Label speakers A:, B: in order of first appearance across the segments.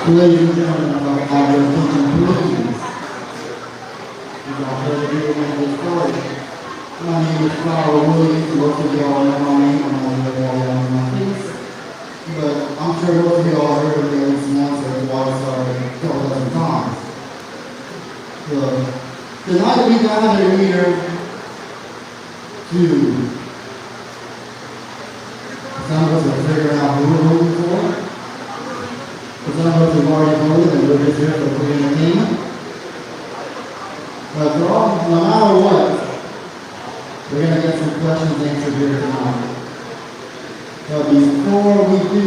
A: Ladies and gentlemen, I will attention please. As y'all heard the beginning of this story. My name is Carl Williams. Most of y'all know my name. I'm not sure if y'all know my face. But I'm sure most of y'all heard of me at least once or twice or a couple dozen times. So, tonight we gathered here to some of us are figuring out who we're voting for. Some of us have already voted and we're just here for free entertainment. But for all, no matter what, we're going to get some questions answered here tonight. But before we do,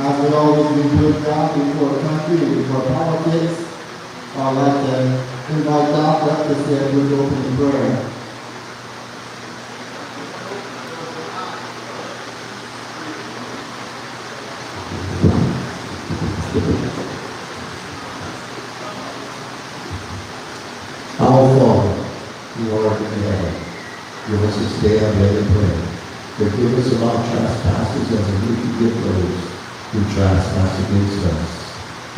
A: as we always do put down before country and before politics, I'd like to invite Doc up to say a quick opening prayer.
B: Our Father, who art in heaven, give us this day our daily bread. Forgive us of our trespasses as we forgive those who trespass against us.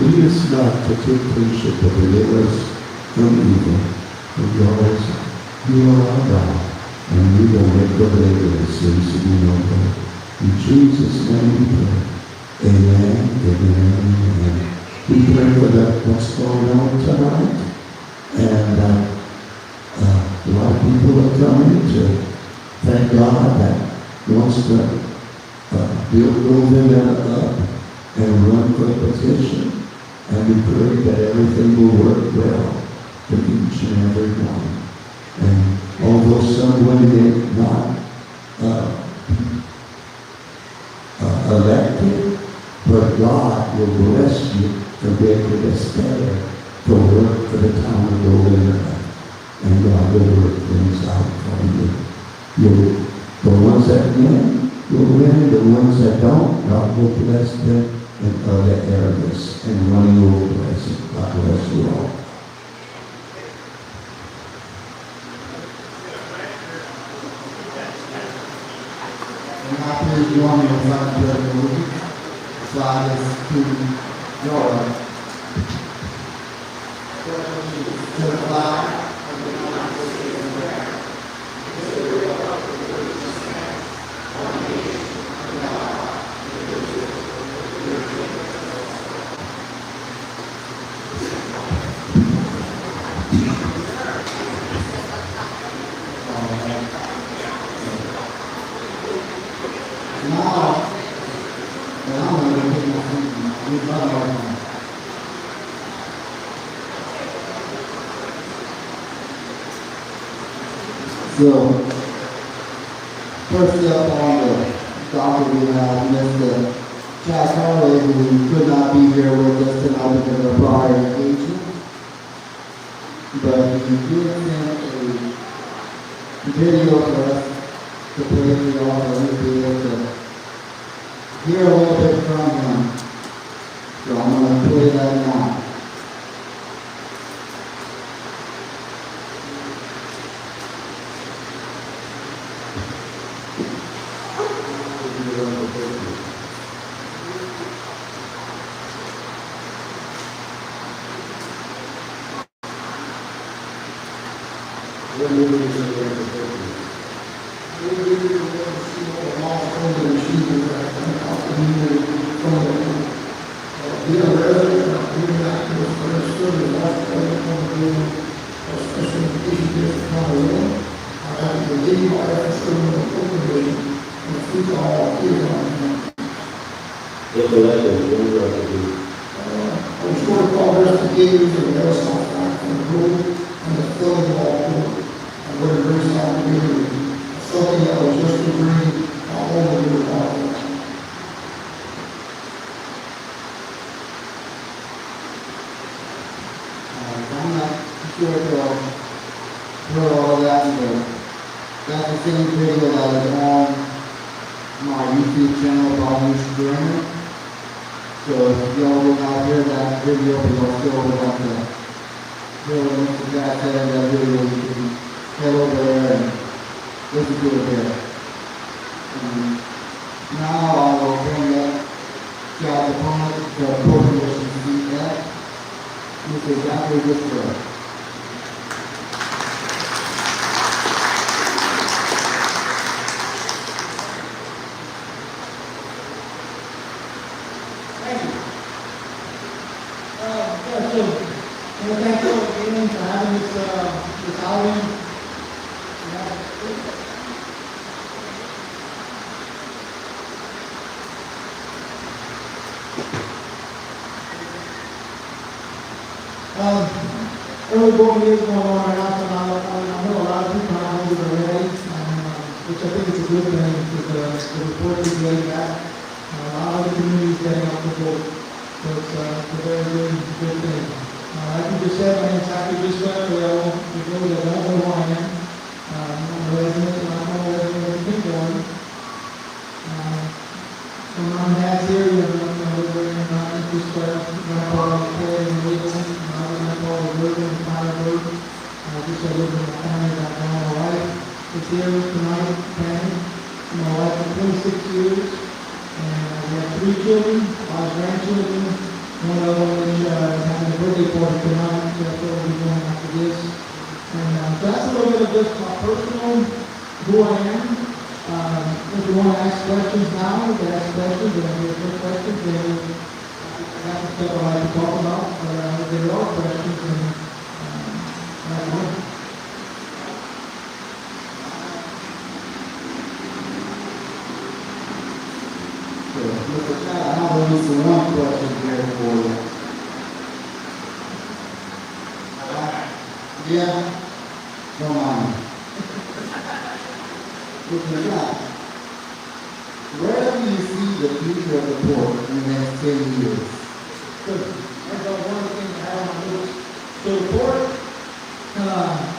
B: Lead us not to temptation, but deliver us from evil. For yours, you are our God, and we will make the labor of sins to be no good. In Jesus' name we pray. Amen, amen, amen. We pray for what's going on tonight. And a lot of people are coming to thank God that wants to build Movement up and run for the position. And we pray that everything will work well for each and every one. And although someone is not elected, but God will bless you to make it better to work for the town of Golden. And God will work things out for you. The ones that win will win. The ones that don't, God will bless them in other areas and running over blessing. God bless you all.
A: And I please join me in God's prayer for the week. Slide us to your to the flag. So, first up on the docket we have Mr. Chad Harley, who could not be here with us tonight because of prior engagement. But he did send a video for us to play for y'all, so we'll be able to hear a little bit from him. So I'm going to play that now. That's the same video that is on my YouTube channel, Bob Journey. So if y'all did not hear that video, but y'all still would like to hear what Mr. Jack said in that video, you can head over there and listen to it there. Now I will bring up Jack's opponent, the podium to see that. Mr. Zachary Whisperer.
C: Thank you again for having this outing. Early voting is going on right now, so I know a lot of people are hungry already, which I think is a good thing because the report is laid back. A lot of the communities getting up to vote, so it's a very good thing. Like you just said, my name is Zachary Bismarck. We all know that I don't know who I am. I'm a resident, and I'm a resident of Pinborn. From my dad's area, we're in just Grandpa Clay and Meadow, Grandpa William and Tyler Road. Just I live in the family that I know my wife. It's here tonight, Penny. My wife for 26 years. And we have 3 children, 5 grandchildren. One of them is having a birthday party tonight, so that's what we'll be doing after this. And so that's a little bit of just my personal, who I am. If you want to ask questions now, you can ask questions, and if there are questions, then that's the stuff I like to talk about. But if there are questions, then that's one.
A: Mr. Chad, I have at least one question here for you. Yeah? Don't mind. Mr. Chad, where do you see the future of the port in the next 10 years?
C: Good. That's one of the things I have on my list. So the port,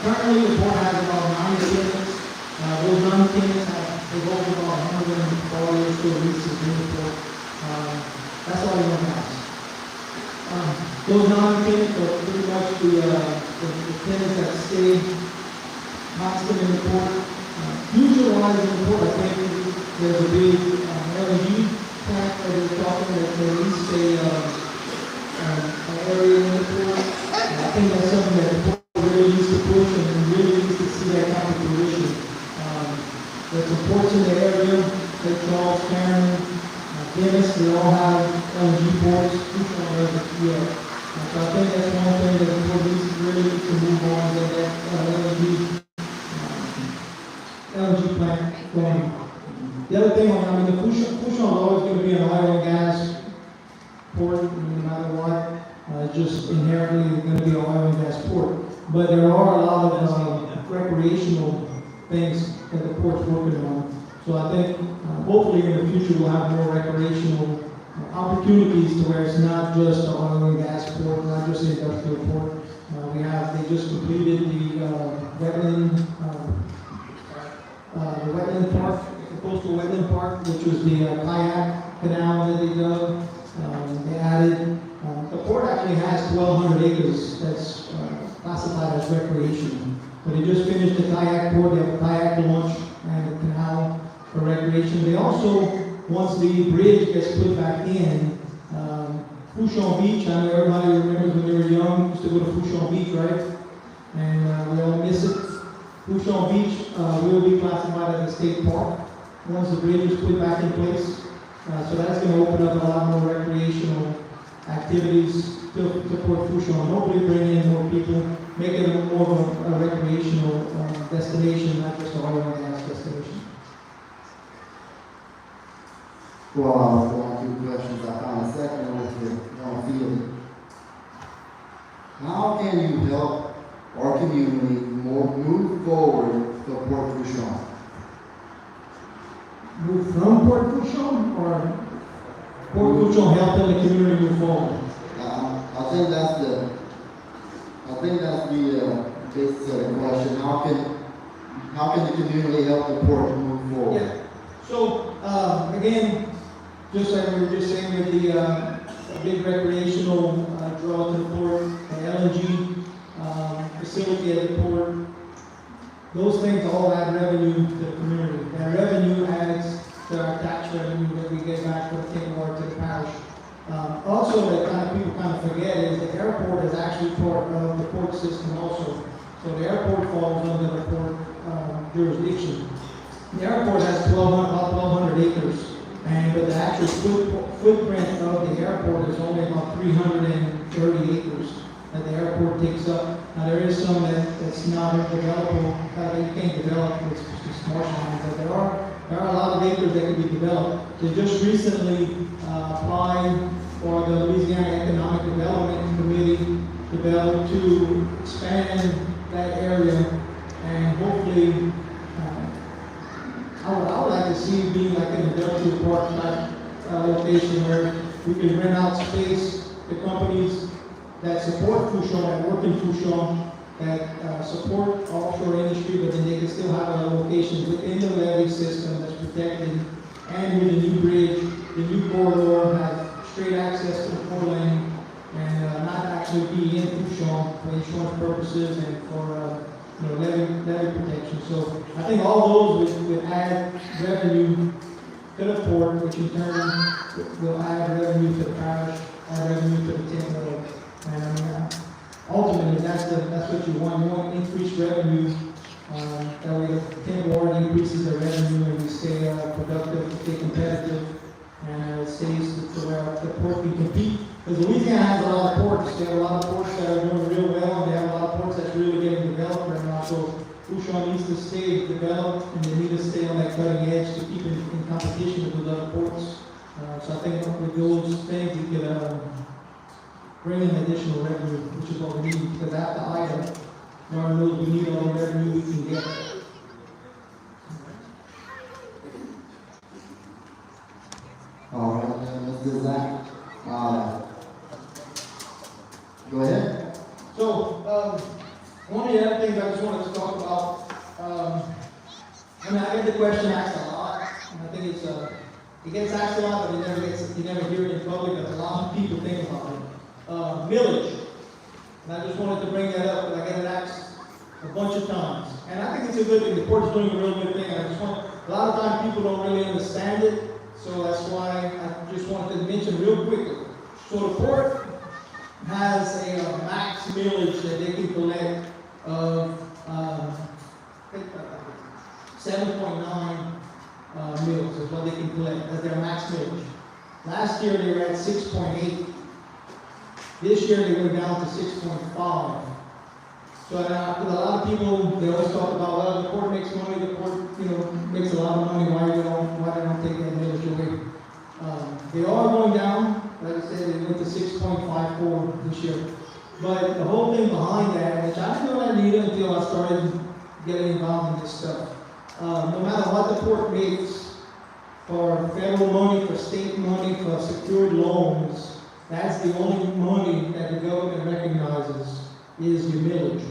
C: currently the port has about 9 tenants. Those 9 tenants they've over about 140 or so leases in the port. That's all you want to ask. Those 9 tenants are pretty much the tenants that stay constant in the port. Future-wise in the port, I think there's a big LNG plant that they're talking that they lease an area in the port. I think that's something that the port really needs to push and really needs to see that come to fruition. There's some ports in the area, Lake Charles, Cameron, Dennis, they all have LNG ports. Each one has a few. So I think that's one thing that the port really needs to move on, get that LNG plant going. The other thing, the Fouchon is always going to be an oil and gas port, no matter what. It's just inherently going to be an oil and gas port. But there are a lot of recreational things that the port's working on. So I think hopefully in the future we'll have more recreational opportunities to where it's not just an oil and gas port, not just an industrial port. They just completed the wetland park, the coastal wetland park, which was the kayak canal that they dug. They added, the port actually has 1,200 acres that's classified as recreation. But they just finished the kayak port, they have a kayak launch and a canal for recreation. They also, once the bridge gets put back in, Fouchon Beach, I know everybody remembers when they were young, used to go to Fouchon Beach, right? And we all miss it. Fouchon Beach will be classified as a state park once the bridge is put back in place. So that's going to open up a lot more recreational activities to Port Fouchon. Hopefully bring in more people, make it more of a recreational destination, not just a oil and gas destination.
A: Well, I was going through questions. I found a second one if you want to feel it. How can you help our community move forward to Port Fouchon?
C: Move from Port Fouchon or Port Fouchon helping the community move forward?
A: I think that's the basis of the question. how can the community help the port move forward?
C: Yeah. So, again, just like we were just saying with the big recreational draw to the port, the LNG facility at the port, those things all add revenue to the community. That revenue adds to our tax revenue that we get back from Kenmore to the parish. Also, that people kind of forget is the airport is actually part of the port system also. So the airport falls under the port jurisdiction. The airport has about 1,200 acres, but the actual footprint of the airport is only about 330 acres that the airport takes up. Now there is some that's not developable, that you can't develop with just marshlands, but there are a lot of acres that can be developed. They just recently applied for the Louisiana Economic Development Committee to expand that area, and hopefully I would like to see it being like an industrial park type location where we can rent out space to companies that support Fouchon, that work in Fouchon, that support offshore industry, but then they can still have a location within the levee system that's protected. And with the new bridge, the new corridor have straight access to the port lane, and not actually be in Fouchon for insurance purposes and for levee protection. So I think all those would add revenue to the port, which in turn will add revenue to the parish, add revenue to the temple. And ultimately, that's what you want. You want increased revenue. That way the temple increases the revenue and we stay productive, stay competitive, and it stays to where the port can compete. Because Louisiana has a lot of ports. They have a lot of ports that are doing real well, and they have a lot of ports that's really getting developed right now. So Fouchon needs to stay developed, and they need to stay on that cutting edge to keep in competition with those other ports. So I think with those things, we could bring in additional revenue, which is what we need. Because after item, Lord knows we need all the revenue we can get.
A: All right, Mr. Zach. Go ahead.
C: So, one of the other things I just wanted to talk about, I get the question asked a lot, and I think it gets asked a lot, but you never hear it in public, but a lot of people think about it. Millage. And I just wanted to bring that up, because I get it asked a bunch of times. And I think it's a good thing. The court's doing a real good thing. A lot of times people don't really understand it, so that's why I just wanted to mention real quickly. So the court has a max millage that they can collect of 7.9 mils is what they can collect as their max millage. Last year they were at 6.8. This year they went down to 6.5. So with a lot of people, they always talk about, well, the court makes money, the court, makes a lot of money, why they don't take that millage away? They are going down. Like I said, they went to 6.54 this year. But the whole thing behind that, which I didn't know I needed until I started getting involved in this stuff. No matter what the court makes for federal money, for state money, for secured loans, that's the only money that the government recognizes is your millage.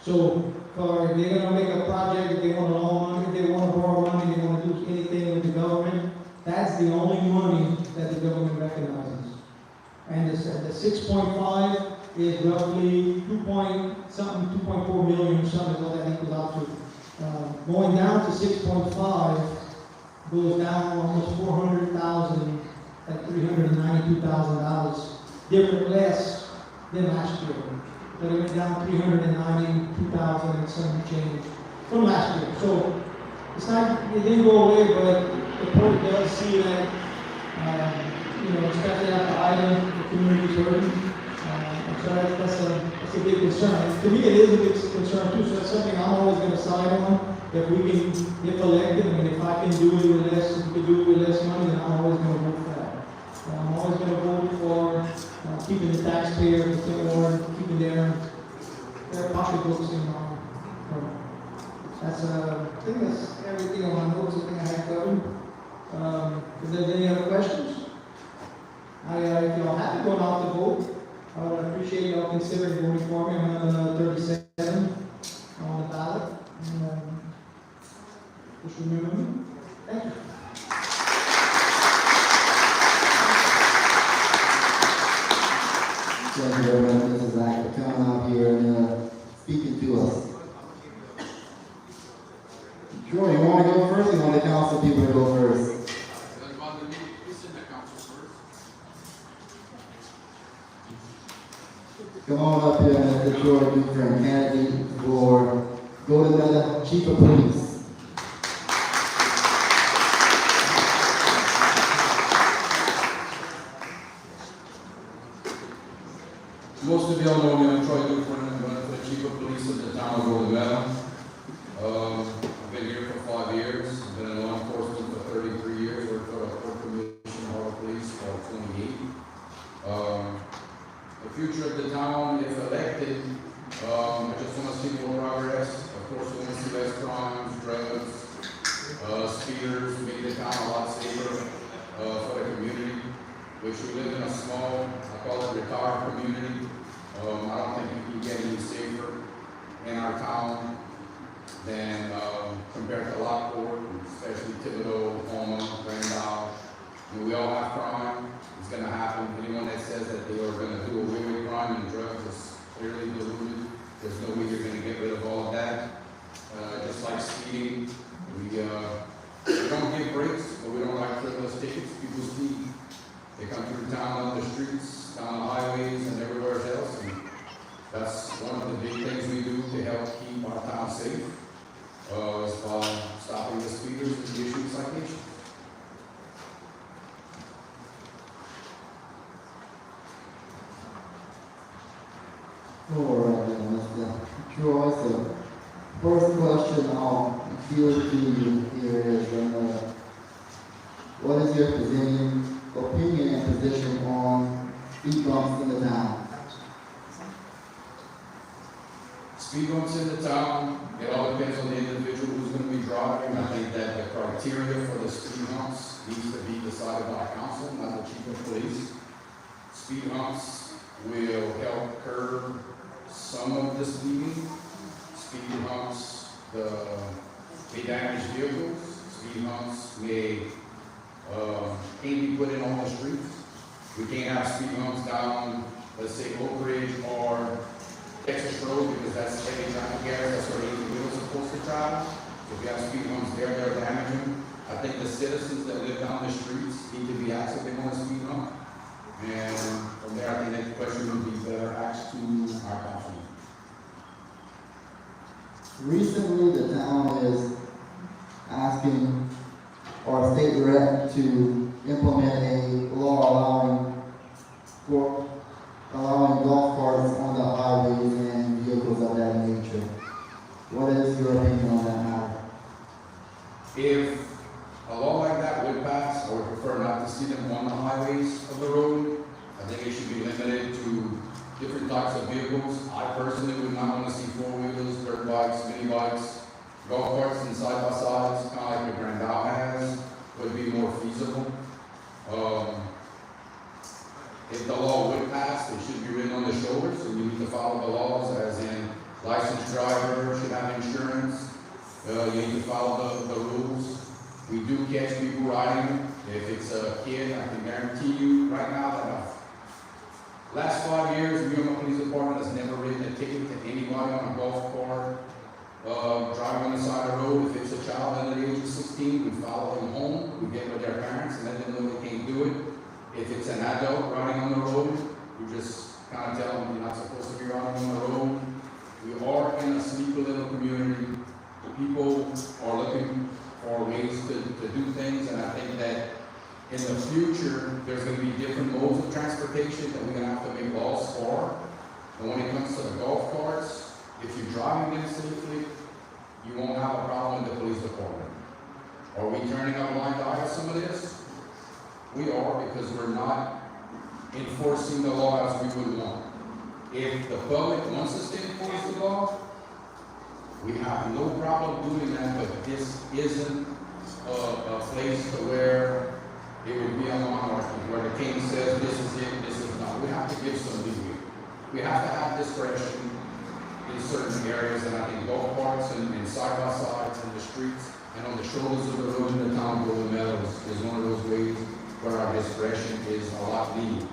C: So, if they're going to make a project, if they want to loan money, if they want to borrow money, they want to do anything with the government, that's the only money that the government recognizes. And the 6.5 is roughly 2.4 million or something, what that equals out to. Going down to 6.5 goes down almost 400,000 at $392,000, different less than last year. But it went down 392,000 and some change from last year. So it's not, it didn't go away, but the court does see that, especially after item, the community's hurting. So that's a big concern. To me, it is a big concern too. So that's something I'm always going to side on. If we can get elected, and if I can do it with less, if we can do it with less money, then I'm always going to vote for that. I'm always going to vote for keeping the taxpayer, keeping their pocketbooks in mind. I think that's everything on my notes. I think I have covered. If there's any other questions, if y'all happy going out to vote, I would appreciate y'all considering voting for me. I'm another 37 on the ballot. Just remember me. Thank you.
A: Thank you very much, Mrs. Zach, for coming out here and speaking to us. Troy, you want to go first, or you want the council people to go first? Come on up here, Mr. Troy Dufresne, candidate for Golden Chief of Police.
D: Most of y'all know me, I'm Troy Dufresne, I'm running for the Chief of Police of the town of Golden Meadow. I've been here for 5 years, I've been in law enforcement for 33 years, worked for the Port Commission of Police for 28. The future of the town, if elected, I just want to see more progress. Of course, we want to see less crimes, drugs, speeders, make the town a lot safer for the community, which we live in a small, I call it retired community. I don't think we can get any safer in our town than compared to Lockport, especially Thibodeau, Houma, Randolph. We all have crime. It's going to happen. Anyone that says that they are going to do away with crime and drugs is clearly deluded. There's no way you're going to get rid of all of that. Just like speeding, we don't give breaks, but we don't like frivolous tickets. People speed. They come through town on the streets, down the highways, and everywhere else. And that's one of the big things we do to help keep our town safe, is by stopping the speeders and issuing citations.
A: All right, Mr. Troy, so first question I'll field to you here is, what is your opinion and position on speed bumps in the town?
D: Speed bumps in the town, it all depends on the individual who's going to be driving. I think that the criteria for the speed humps needs to be decided by council, not the chief of police. Speed humps will help curb some of the speeding. Speed humps may damage vehicles. Speed humps may can't be put in on the streets. We can't have speed humps down, let's say, Oak Ridge or Texas Road, because that's heavy traffic area. That's where 80 wheels are supposed to travel. So if you have speed humps there, they're damaging. I think the citizens that live down the streets need to be asked if they want a speed hump. And from there, I think that question would be better asked to our council.
A: Recently, the town is asking our state rep to implement a law allowing golf carts on the highways and vehicles of that nature. What is your opinion on that matter?
D: If a law like that would pass, I would prefer not to see them on the highways of the road. I think it should be limited to different types of vehicles. I personally would not want to see four-wheelers, dirt bikes, mini bikes, golf carts and side-by-sides, kind of like the Grand Isle has, would be more feasible. If the law would pass, it should be written on the shoulders, so we need to follow the laws, as in licensed driver should have insurance. You need to follow the rules. We do catch people riding. If it's a kid, I can guarantee you right now that last 5 years, the Meadow Police Department has never written a ticket to anybody on a golf cart, driving on the side of the road. If it's a child under the age of 16, we follow them home. We get with their parents and let them know they can't do it. If it's an adult riding on the road, we just kind of tell them you're not supposed to be riding on the road. We are in a sleepy little community. People are looking for ways to do things, and I think that in the future, there's going to be different modes of transportation that we're going to have to make laws for. And when it comes to the golf carts, if you're driving them safely, you won't have a problem with the police department. Are we turning a blind eye to some of this? We are, because we're not enforcing the law as we would want. If the public wants us to enforce the law, we have no problem doing that, but this isn't a place to where it would be a monarchy, where the king says this is it, this is not. We have to give some leeway. We have to have discretion in certain areas, and I think golf carts and side-by-sides in the streets and on the shoulders of the road in the town of Golden Meadows is one of those ways where our discretion is a lot needed.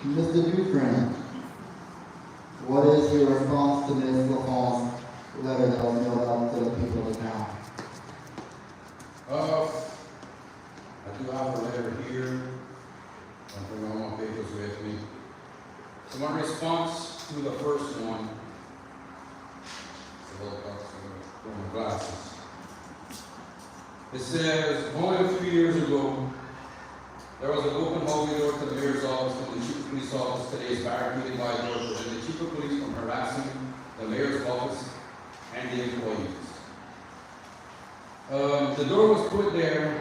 A: Mr. Dufresne, what is your response to Ms. LaFont's letter that was mailed out to the people of the town?
D: I do have a letter here. I bring all my papers with me. So my response to the first one, my glasses. It says, only a few years ago, there was an open hallway door to the mayor's office, and the chief of police office today is barricaded by a door to prevent the chief of police from harassing the mayor's office and the employees. The door was put there,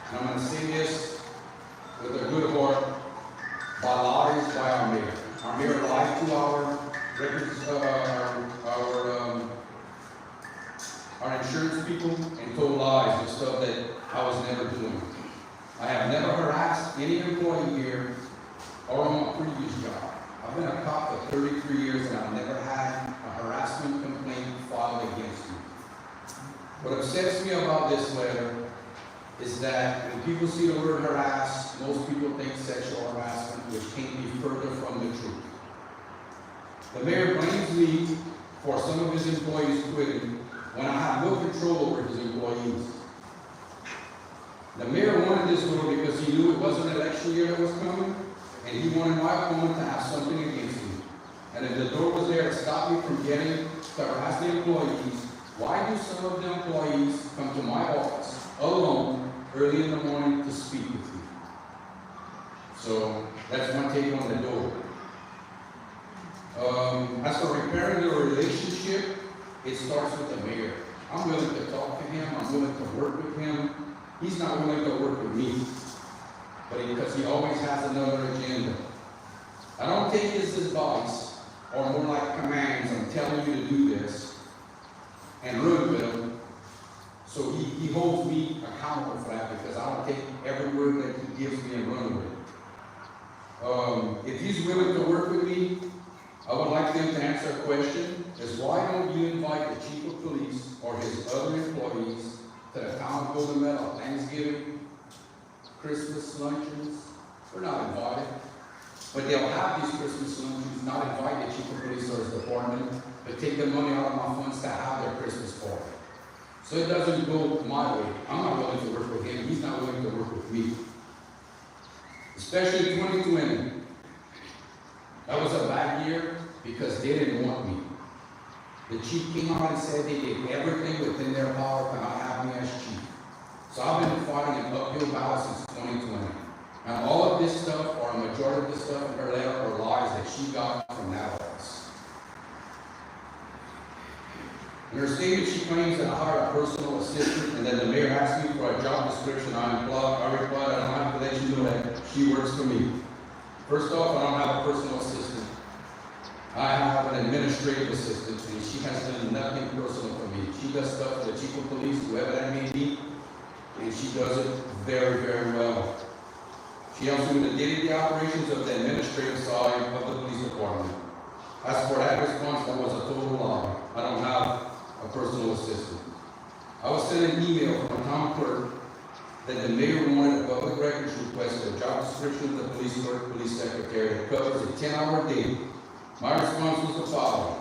D: and I'm going to say this with a good heart, by lies by our mayor. Our mayor lied to our records, our insurance people, and told lies and stuff that I was never doing. I have never harassed any employee here or on my previous job. I've been a cop for 33 years and I've never had a harassment complaint filed against me. What upsets me about this letter is that when people see the word harass, most people think sexual harassment, which can't be further from the truth. The mayor blames me for some of his employees quitting when I have no control over his employees. The mayor wanted this door because he knew it was an election year that was coming, and he wanted my opponent to have something against me. And if the door was there to stop me from getting to harass the employees, why do some of the employees come to my office alone early in the morning to speak with me? So that's my take on the door. As for repairing the relationship, it starts with the mayor. I'm willing to talk to him. I'm willing to work with him. He's not willing to work with me, but because he always has another agenda. I don't take his advice, or more like commands, I'm telling you to do this, and run with him. So he holds me accountable for that because I don't take every word that he gives me and run with it. If he's willing to work with me, I would like him to answer a question, is why don't you invite the chief of police or his other employees to the town of Golden Meadow, Thanksgiving, Christmas luncheons? They're not invited. But they'll have these Christmas luncheons, not invite the chief of police or his department, but take the money out of my funds to have their Christmas party. So it doesn't go my way. I'm not willing to work with him. He's not willing to work with me. Especially 2020. That was a bad year because they didn't want me. The chief came out and said they did everything within their power to not have me as chief. So I've been fighting an uphill battle since 2020. And all of this stuff, or a majority of the stuff in her letter, are lies that she got from that office. In her statement, she claims that I hired a personal assistant and that the mayor asked me for a job description. I replied, I don't have to let you know that she works for me. First off, I don't have a personal assistant. I have an administrative assistant, and she has done nothing personal for me. She does stuff for the chief of police, whoever that may be, and she does it very, very well. She helps me with the day-to-day operations of the administrative side of the police department. As for that response, that was a total lie. I don't have a personal assistant. I was sent an email from the town clerk that the mayor wanted a public records request for a job description of the police clerk, police secretary that covers a 10-hour day. My response was the following.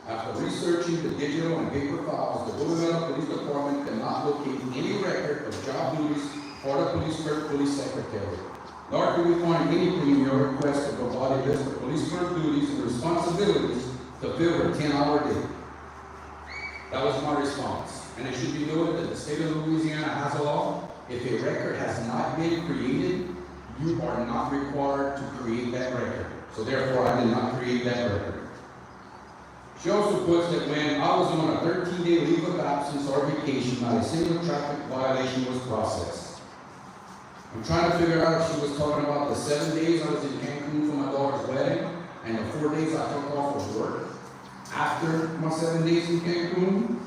D: After researching the digital and paper files, the Golden Meadow Police Department cannot locate any record of job duties for the police clerk, police secretary. Nor can we find anything in your request to provide a list of police clerk duties and responsibilities to fill a 10-hour day. That was my response. And it should be noted that the state of Louisiana has a law. If a record has not been created, you are not required to create that record. So therefore, I did not create that record. She also puts that when I was on a 13-day leave of absence or vacation, not a single traffic violation was processed. I'm trying to figure out if she was talking about the 7 days I was in Cancun for my daughter's wedding and the 4 days I took off of work. after my 7 days in Cancun.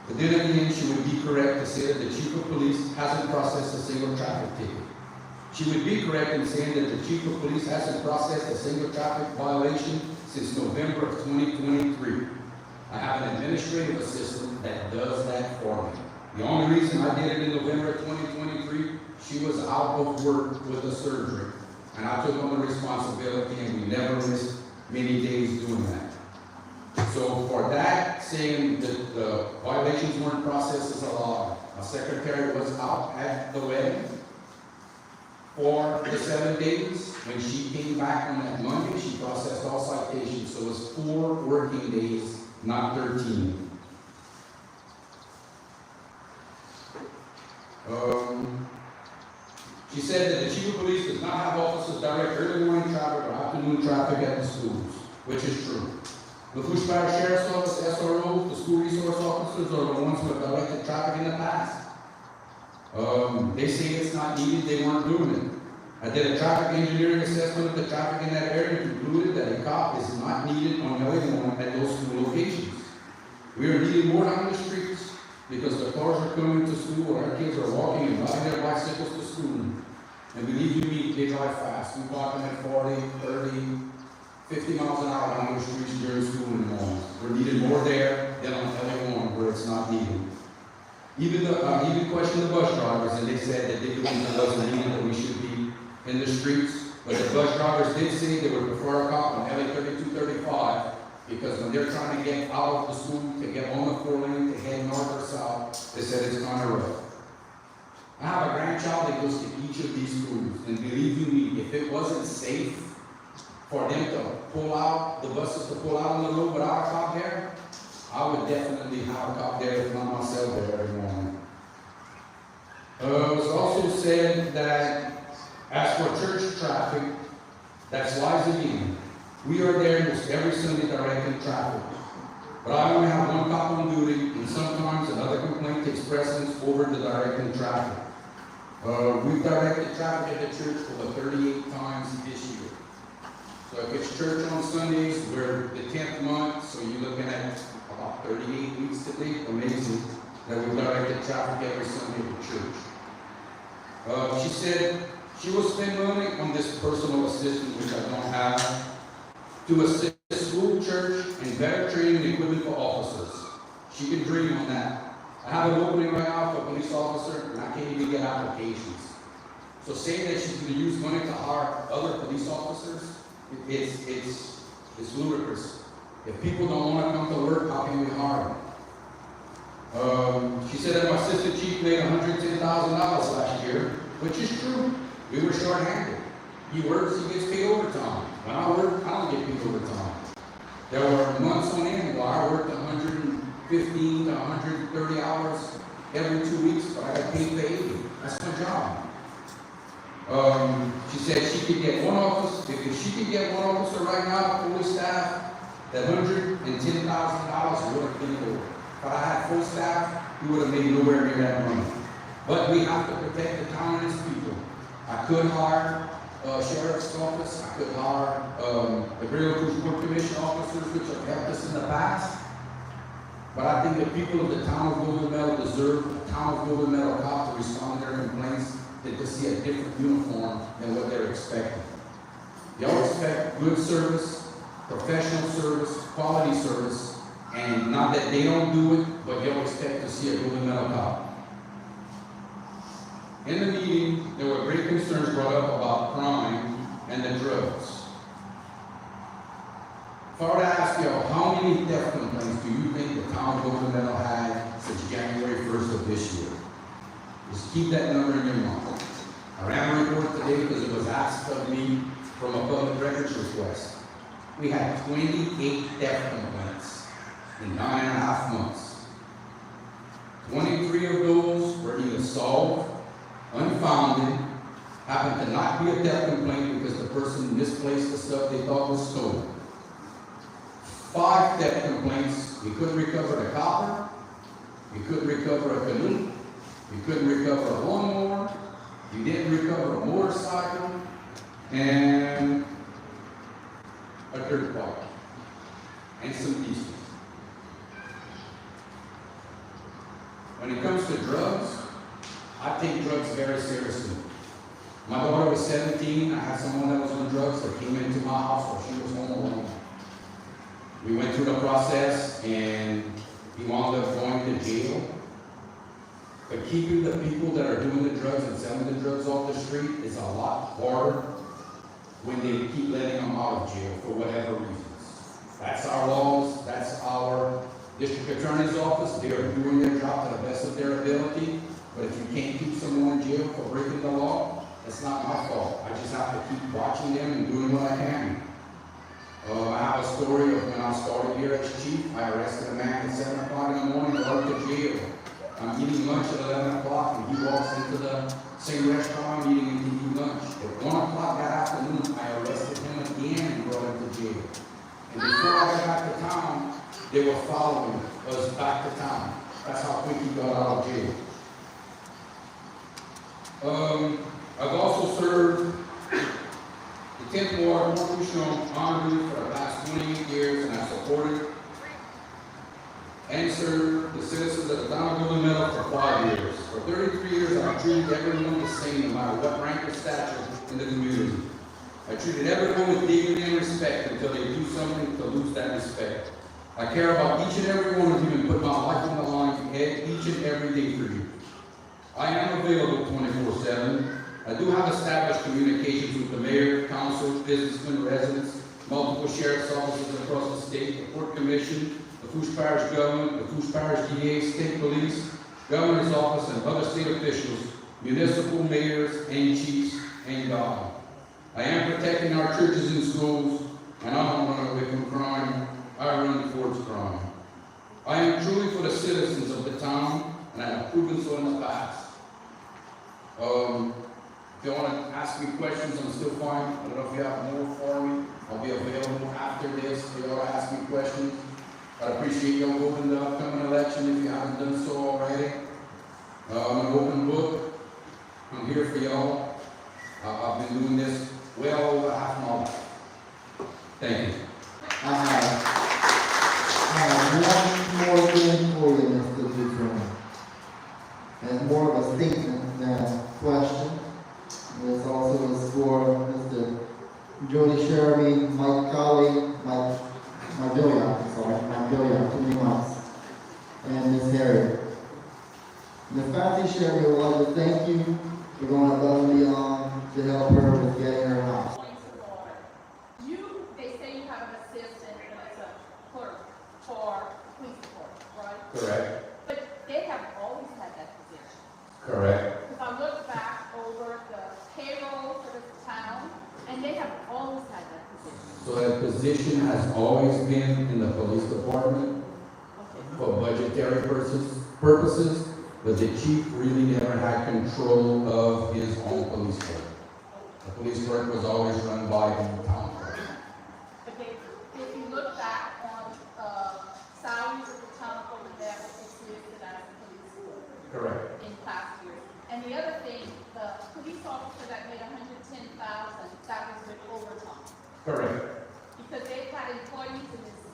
D: But then again, she would be correct to say that the chief of police hasn't processed a single traffic ticket. She would be correct in saying that the chief of police hasn't processed a single traffic violation since November of 2023. I have an administrative assistant that does that for me. The only reason I did it in November of 2023, she was out of work with a surgery. And I took on the responsibility, and we never missed many days doing that. So for that, saying that the violations weren't processed is a lie. My secretary was out at the wedding for the 7 days. When she came back on that Monday, she processed all citations. So it was 4 working days, not 13. She said that the chief of police does not have officers direct early morning traffic or afternoon traffic at the schools, which is true. The Bushfire Sheriff's Office, SROs, the school resource officers are the ones who have directed traffic in the past. They say it's not needed, they weren't doing it. I did a traffic engineering assessment of the traffic in that area and concluded that a cop is not needed on LA1 at those school locations. We are needing more on the streets because the cars are coming to school and our kids are walking and riding their bicycles to school. And believe you me, they drive fast. We walk them at 40, 30, 50 miles an hour on the streets during school in the morning. We're needed more there than on LA1 where it's not needed. Even questioned the bus drivers, and they said that they believe it wasn't needed, that we should be in the streets. But the bus drivers did say they would prefer a cop on LA 3235 because when they're trying to get out of the school to get on the 4-lane to head north or south, they said it's kind of rough. I have a grandchild that goes to each of these schools, and believe you me, if it wasn't safe for them to pull out, the buses to pull out on the road without a cop there, I would definitely have a cop there, if not myself, there every morning. It was also said that as for church traffic, that's lies again. We are there almost every Sunday directing traffic. But I only have one cop on duty, and sometimes another complaint takes precedence over the directing traffic. We've directed traffic at the church for the 38 times this year. So if it's church on Sundays, we're the 10th month, so you're looking at about 38 weeks to date. Amazing that we've directed traffic every Sunday at the church. She said she will spend money on this personal assistant, which I don't have, to assist school, church, and better training and equipment for officers. She can dream on that. I have an opening right now for a police officer, and I can't even get applications. So saying that she's going to use money to hire other police officers, it's ludicrous. If people don't want to come to work, how can we hire them? She said that my assistant chief made $110,000 last year, which is true. We were short-handed. He works, he gets paid overtime. When I work, I don't get paid overtime. There were months on end where I worked 115 to 130 hours every 2 weeks, but I got paid for 80. That's my job. She said she could get one officer, if she could get one officer right now, fully staffed, that $110,000 would have been over. If I had full staff, we would have made nowhere near that money. But we have to protect the town and its people. I could hire sheriff's office, I could hire the Bureau of Court Commission officers, which have helped us in the past. But I think the people of the town of Golden Meadow deserve a town of Golden Meadow cop to respond to their complaints and to see a different uniform than what they're expecting. Y'all expect good service, professional service, quality service, and not that they don't do it, but y'all expect to see a Golden Meadow cop. In the meeting, there were great concerns brought up about crime and the drugs. If I were to ask y'all, how many theft complaints do you think the town of Golden Meadow had since January 1st of this year? Just keep that number in your mind. I ran a report today because it was asked of me from a public records request. We had 28 theft complaints in 9.5 months. 23 of those were either solved, unfounded, happened to not be a theft complaint because the person misplaced the stuff they thought was stolen. 5 theft complaints, we couldn't recover a copper, we couldn't recover a canoe, we couldn't recover a lawnmower, we didn't recover a motorcycle, and a dirt bike. and some pieces. When it comes to drugs, I take drugs very seriously. My daughter was 17. I had someone that was on drugs that came into my house while she was home alone. We went through the process and he wound up going to jail. But keeping the people that are doing the drugs and selling the drugs off the street is a lot harder when they keep letting them out of jail for whatever reasons. That's our laws, that's our district attorney's office. They are doing their job to the best of their ability. But if you can't keep someone in jail for breaking the law, it's not my fault. I just have to keep watching them and doing what I can. I have a story of when I started here as chief. I arrested a man at 7 o'clock in the morning, brought him to jail. I'm eating lunch at 11 o'clock and he walks into the same restaurant I'm eating and eating lunch. At 1 o'clock that afternoon, I arrested him again and brought him to jail. And before I got back to town, they were following us back to town. That's how quick he got out of jail. I've also served the 10th Ward Constitutional Honor for the last 28 years, and I supported and served the citizens of the town of Meadow for 5 years. For 33 years, I've treated everyone the same, no matter what rank or stature in the community. I treated everyone with dignity and respect until they do something to lose that respect. I care about each and every one of you and put my life on the line each and every day for you. I am available 24/7. I do have established communications with the mayor, council, businessmen, residents, multiple sheriff's offices across the state, the court commission, the Foos Parish government, the Foos Parish DA, state police, governor's office, and other state officials, municipal mayors and chiefs, and God. I am protecting our churches and schools, and I don't run away from crime. I run towards crime. I am truly for the citizens of the town, and I have proven so in the past. If you want to ask me questions, I'm still fine. I don't know if you have more for me. I'll be available after this if you want to ask me questions. I appreciate you voting the upcoming election if you haven't done so already. I'm an open book. I'm here for y'all. I've been doing this well over half my life. Thank you.
A: I have one more thing for you, Mr. Dutron. And more of a statement than a question. This also is for Mr. Jody Sherby, Mike Colley, Mike Billiard, 2 months, and Ms. Harriet. Ms. Fancy Sherby would like to thank you for going above and beyond to help her with getting her house.
E: They say you have an assistant as a clerk for police department, right?
D: Correct.
E: But they have always had that position.
D: Correct.
E: If I look back over the payroll for the town, and they have always had that position.
D: So that position has always been in the police department
E: Okay.
D: for budgetary purposes, but the chief really never had control of his own police work. The police work was always run by the town clerk.
E: Okay, if you look back on, salaries of the town over there, it's listed as a police clerk.
D: Correct.
E: In past years. And the other thing, the police officer that made $110,000, that was with overtime.
D: Correct.
E: Because they've had employees in this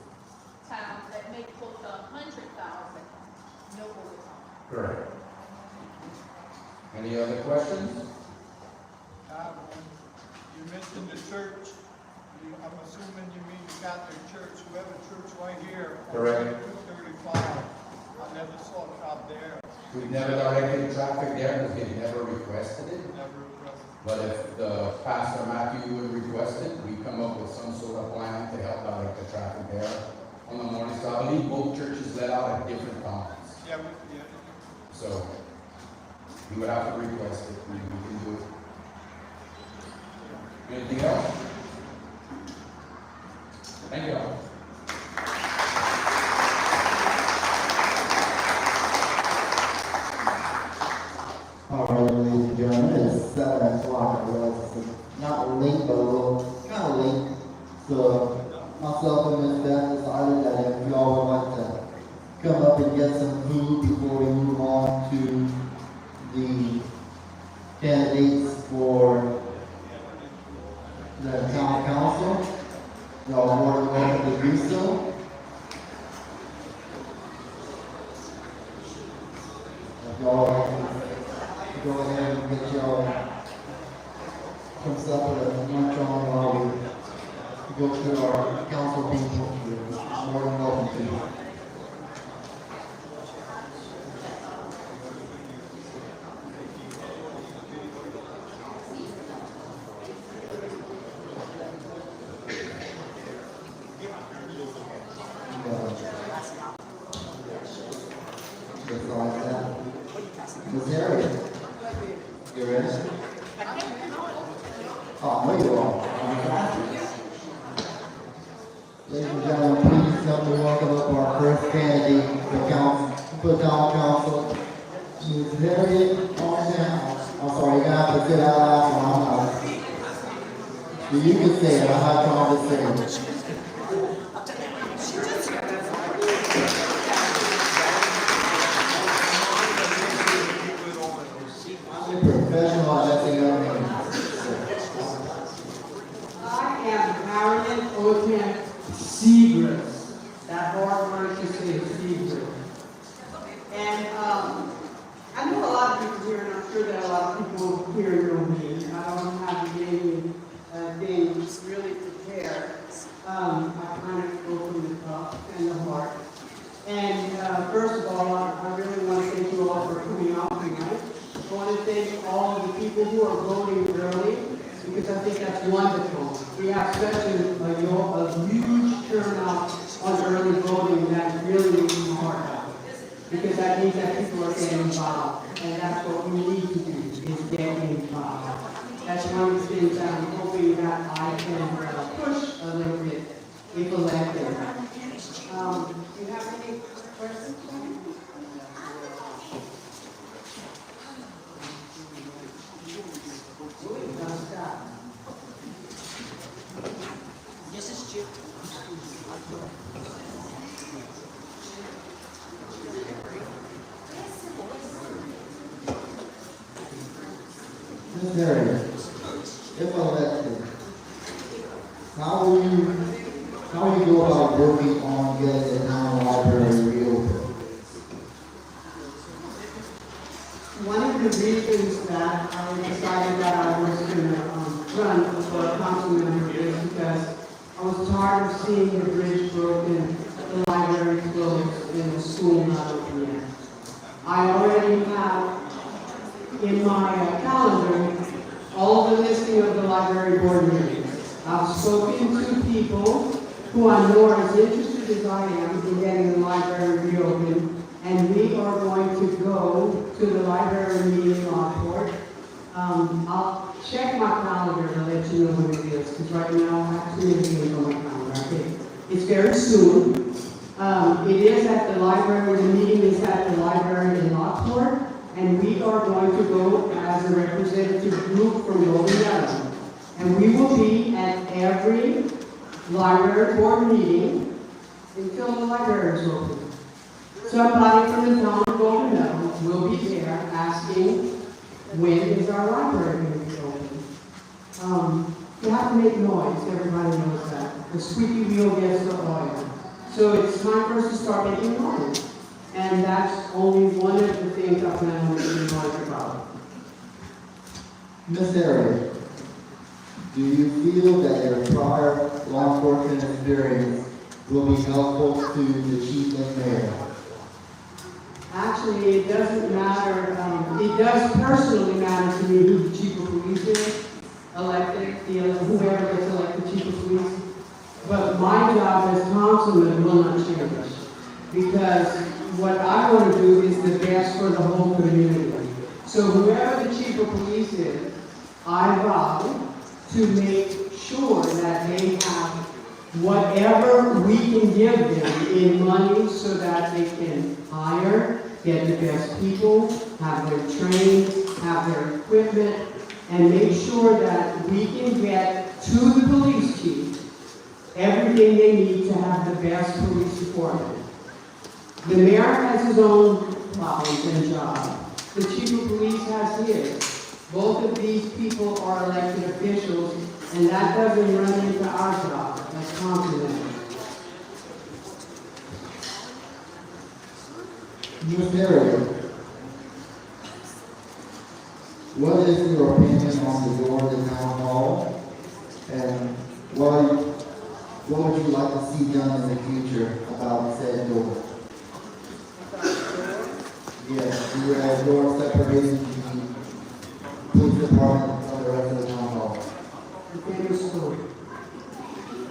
E: town that make close to $100,000, no overtime.
D: Correct. Any other questions?
F: You mentioned the church. I'm assuming you mean the Catholic Church. We have a church right here.
D: Correct.
F: 235. I never saw a job there.
D: We've never directed traffic there because they've never requested it.
F: Never requested.
D: But if the Pastor Matthew would request it, we come up with some sort of plan to help direct the traffic there on the morning. So I believe both churches let out at different times.
F: Yeah.
D: So you would have to request it. We can do it. Anything else? Thank you.
A: All right, ladies and gentlemen, it's 7 o'clock. I realize it's not late, but a little kind of late. So myself and Ms. Beth decided that if y'all would like to come up and get some food before we move on to the candidates for the town council, y'all are more than welcome to do so. y'all go ahead and get y'all some stuff to munch on while we go through our council people. You're more than welcome to. Just like that. Ms. Harriet, you ready? Oh, no, you are. Ladies and gentlemen, please help me welcome up our first candidate for town council. Ms. Harriet, on down. I'm sorry, you're gonna have to sit out loud for my mouth. You can say it, I have time to say it. Professional, that's the young man.
G: I am Marilyn Otan Seagrass. That hard word to say, Seagrass. And I know a lot of people here, and I'm sure that a lot of people here know me. I don't have many things really prepared. I kind of go from the top and the heart. And first of all, I really want to thank you all for coming out tonight. I want to thank all of the people who are voting early, because I think that's wonderful. We have such a huge turnout on early voting that really makes my heart happy. Because that means that people are getting involved, and that's what we need to do, is get involved. That's one of the things that I'm hoping that I can push a little bit if elected. Do you have any questions for me?
H: This is Jim.
A: Ms. Harriet, if elected, how will you go about working on getting the town library reopened?
G: One of the reasons that I decided that I was going to run for a council member is because I was tired of seeing the bridge broken, the library closed, and the school not open yet. I already have in my calendar all the listing of the library board meetings. I've spoken to people who I know are as interested as I am in getting the library reopened, and we are going to go to the library meeting in Lockport. I'll check my calendar to let you know when it is, because right now I have too many things on my calendar. Okay. It's very soon. It is at the library, the meeting is at the library in Lockport, and we are going to go as a representative group from Meadow. And we will be at every library board meeting until the library is open. Somebody from the town of Golden Meadow will be there asking, when is our library going to be open? You have to make noise, everybody knows that. The squeaky wheel gets the oil. So it's time for us to start making noise. And that's only one of the things I plan on making noise about.
A: Ms. Harriet, do you feel that your prior law enforcement experience will be helpful to the chief and mayor?
G: Actually, it doesn't matter, it does personally matter to me who the chief of police is, elected, whoever gets elected chief of police. But my job as councilman will not change. Because what I want to do is the best for the whole community. So whoever the chief of police is, I vow to make sure that they have whatever we can give them in money so that they can hire, get the best people, have their training, have their equipment, and make sure that we can get to the police chief everything they need to have the best police department. The mayor has his own problems and job. The chief of police has his. Both of these people are elected officials, and that doesn't run into our job as councilmen.
A: Ms. Harriet, what is your opinion on the door to town hall? And what would you like to see done in the future about said door? Yes, you have a door separating the police department from the rest of the town hall.
G: The famous story.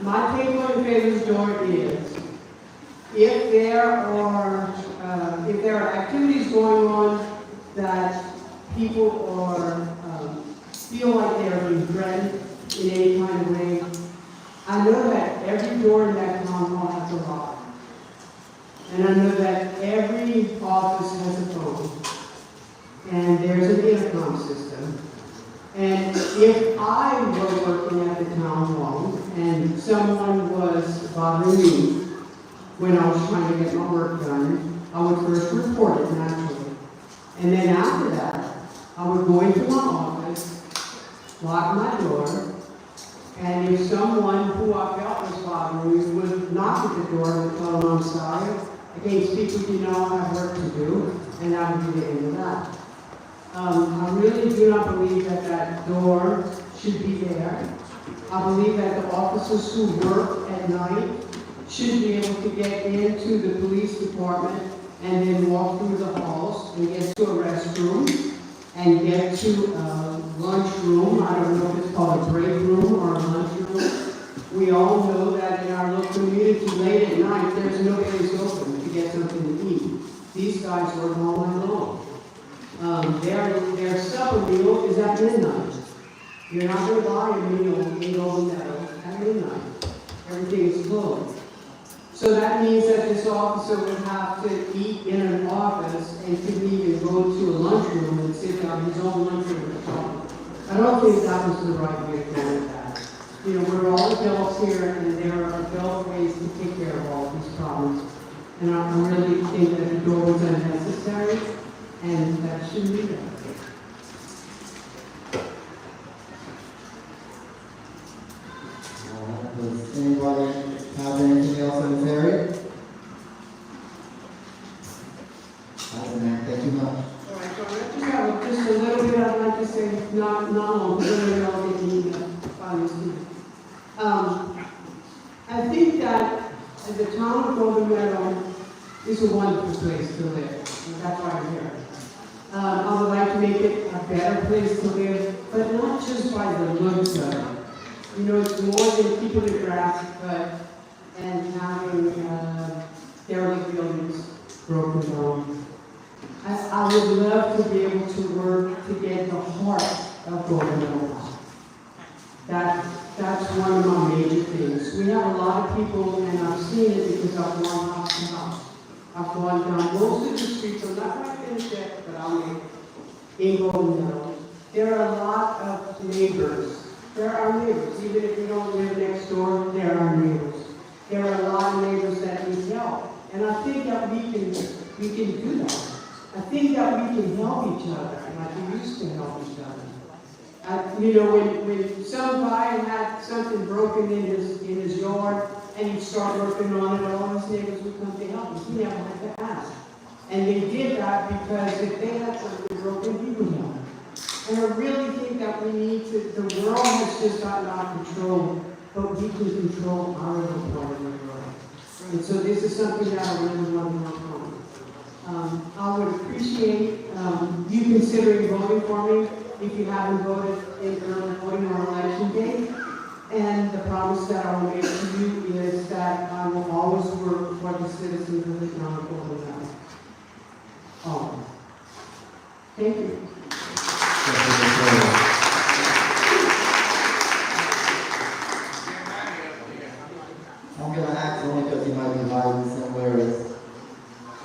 G: My take on the famous door is, if there are activities going on that people are, feel like they are being threatened in any kind of way, I know that every door in that town hall has a lock. And I know that every office has a phone. And there's an intercom system. And if I were working at the town hall and someone was bothering me when I was trying to get my work done, I would first report it naturally. And then after that, I would go into my office, lock my door, and if someone who I felt was bothering me would knock at the door and tell them I'm sorry, I can't speak with you now, I have work to do, and that would be the end of that. I really do not believe that that door should be there. I believe that the officers who work at night should be able to get into the police department and then walk through the halls and get to a restroom and get to a lunchroom. I don't know if it's called a break room or a lunchroom. We all know that in our local community late at night, there's no place open to get something to eat. These guys work all night long. Their supper meal is at midnight. You're not going to buy a meal in Golden Meadow at midnight. Everything is closed. So that means that this officer would have to eat in an office and couldn't even go to a lunchroom and sit down his own lunchroom and talk. I don't think that was the right way to go with that. You know, we're all adults here, and there are adult ways to take care of all these problems. And I really think that the door was unnecessary, and that shouldn't be there.
A: Does anybody have anything else in this area? Thank you much.
G: All right, so I just have just a little bit I'd like to say, not long, but really all they need to I think that the town of Golden Meadow is a wonderful place to live, and that's why I'm here. I would like to make it a better place to live, but not just by the looks of it. You know, it's more than keeping the grass cut and having derelict buildings broken down. I would love to be able to work to get the heart of Golden Meadow. That's one of my major things. We have a lot of people, and I've seen it because I've gone house to house. I've gone down most of the streets, I'm not going to finish it, but I'll make it, in Golden Meadow. There are a lot of neighbors. There are neighbors. Even if you don't live next door, there are neighbors. There are a lot of neighbors that need help. And I think that we can do that. I think that we can help each other, like we used to help each other. You know, when some guy had something broken in his yard, and he'd start working on it, all his neighbors would come to help him. He never had to ask. And they did that because if they had something broken, he would help. And I really think that we need to, the world has just gotten out of control, but we can control our little part of the world. And so this is something that I really want to work on. I would appreciate you considering voting for me if you haven't voted in early voting or election day. And the promise that I will make to you is that I will always work for the citizens of the town of Golden Meadow. Always. Thank you.
A: I'm going to ask only because he might be hiding somewhere.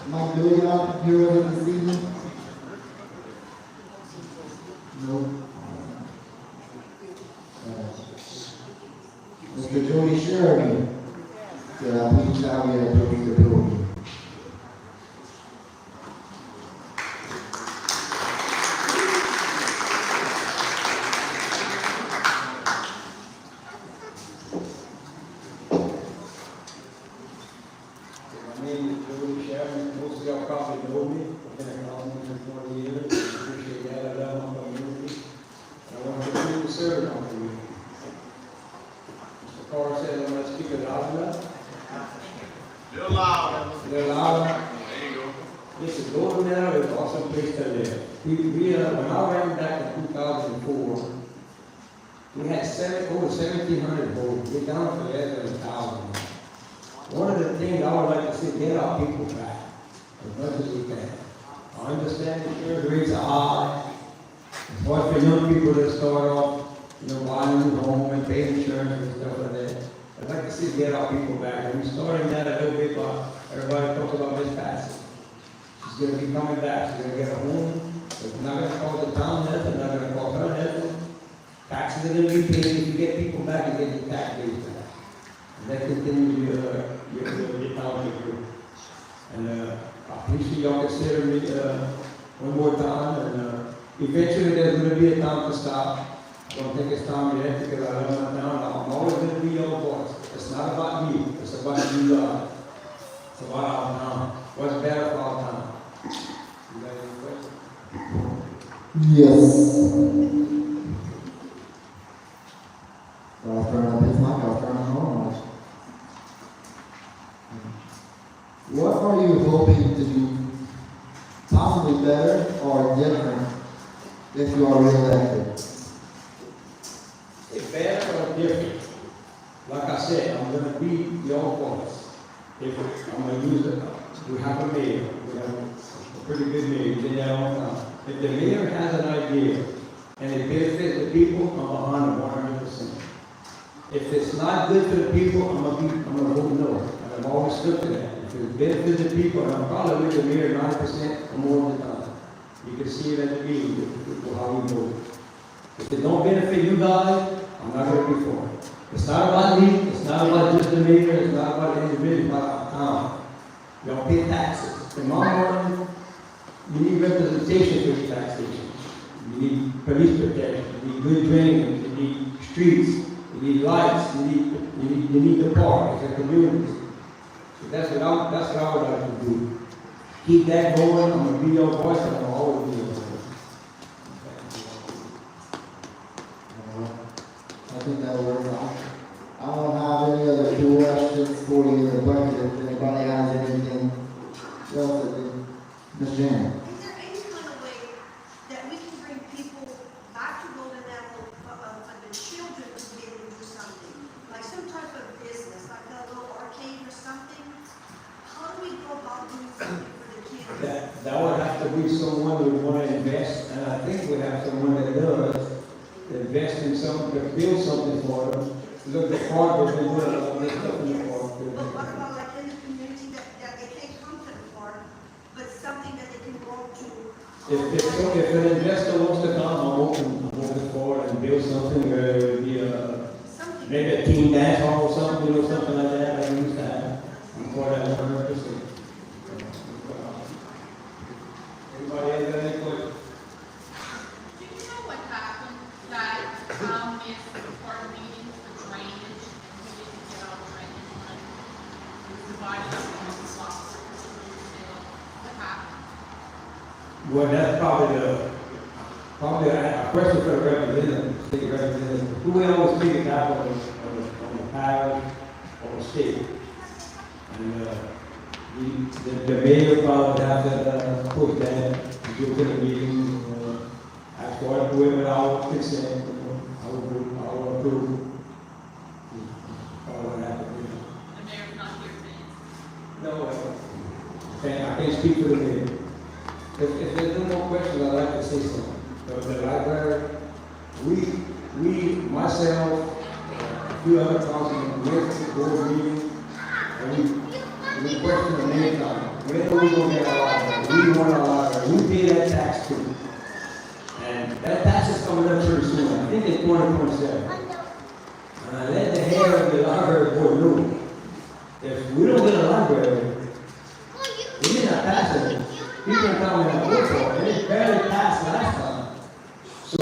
A: Am I doing out here this evening? No. Mr. Jody Sheridan, please tell me to approve the bill.
H: My name is Jody Sheridan. Most of y'all probably know me. I've been around for 40 years. Appreciate that. I love my community. Meadow is an awesome place to live. When I ran back in 2004, we had over 1,700 votes. We're down to less than 1,000. One of the things I would like to see, get our people back as much as we can. I understand the insurance rates are high. It's hard for young people to start off, buying a new home and pay insurance and stuff like that. I'd like to see get our people back. And we're starting that a little bit, but everybody talks about Miss Patsy. She's going to be coming back. She's going to get a home. It's not going to cost the town nothing. Not going to cost her nothing. Taxes are going to be paid. If you get people back, you get your tax base back. And that continues your town group. And I'm pretty sure y'all consider me one more time. And eventually there's going to be a time to stop. I don't think it's time yet because I love my town. I'm always going to be your voice. It's not about me. It's about you guys. It's about our town. What's better for our town? You got any questions?
A: Yes. I'll turn on his mic, I'll turn on our mic. What are you hoping to do possibly better or different if you are reelected?
H: It's better or different? Like I said, I'm going to be your voice. I'm going to use it. We have a mayor. We have a pretty good mayor. You did that all the time. If the mayor has an idea and it benefits the people, I'm behind it 100%. If it's not good for the people, I'm going to vote no. And I've always stood to that. If it benefits the people, and I'm probably with the mayor 90% or more of the time. You can see it at the meeting with how we vote. If it don't benefit you guys, I'm not going to be for it. It's not about me. It's not about just the mayor. It's not about the individual. It's about our town. Y'all pay taxes. In my morning, you need representation for your taxation. You need police protection. You need good drainage. You need streets. You need lights. You need the park. It's a community. So that's what I would like to do. Keep that going. I'm going to be your voice, and I'm always be your voice.
A: I think that'll work out. I don't have any other questions for you in the budget. If anybody has anything else, Ms. Jan.
I: Is there any kind of way that we can bring people back to Golden Apple, the children to be able to do something? Like some type of business, like a little arcade or something? How do we go about doing something for the kids?
H: That would have to be someone who would want to invest, and I think we have someone that does. Invest in something, to build something for them. Look at park, but they put a lot of stuff in the park.
I: But what about like in the community that they can't come to the park, but something that they can go to?
H: If an investor wants to come, I'm open for it and build something where it would be maybe a team dance hall or something, something like that, like we used to have. I'm for that 100%. Anybody has any questions?
E: Do you know what happened that missed part of meetings for drainage and we didn't get our drainage money? We divided up on the slots. What happened?
H: Well, that's probably a question for the representative, state representative. Who we always speak about on the parish or the state. And the mayor probably have to push that, go to the meeting, ask for it, do it without consent. I would approve. Probably have to do that.
E: The mayor's not here today.
H: No, I can't speak for the mayor. If there's no more questions, I'd like to say something. The library, myself, a few other councilmen, we went to the board meeting, and we questioned the main time. When are we going to get our library? We want our library. We pay that tax too. And that tax is coming up pretty soon. I think it's 2027. And I let the head of the library board know, if we don't get a library, we may not pass it. People are coming and vote for it, and it barely passed last time. So,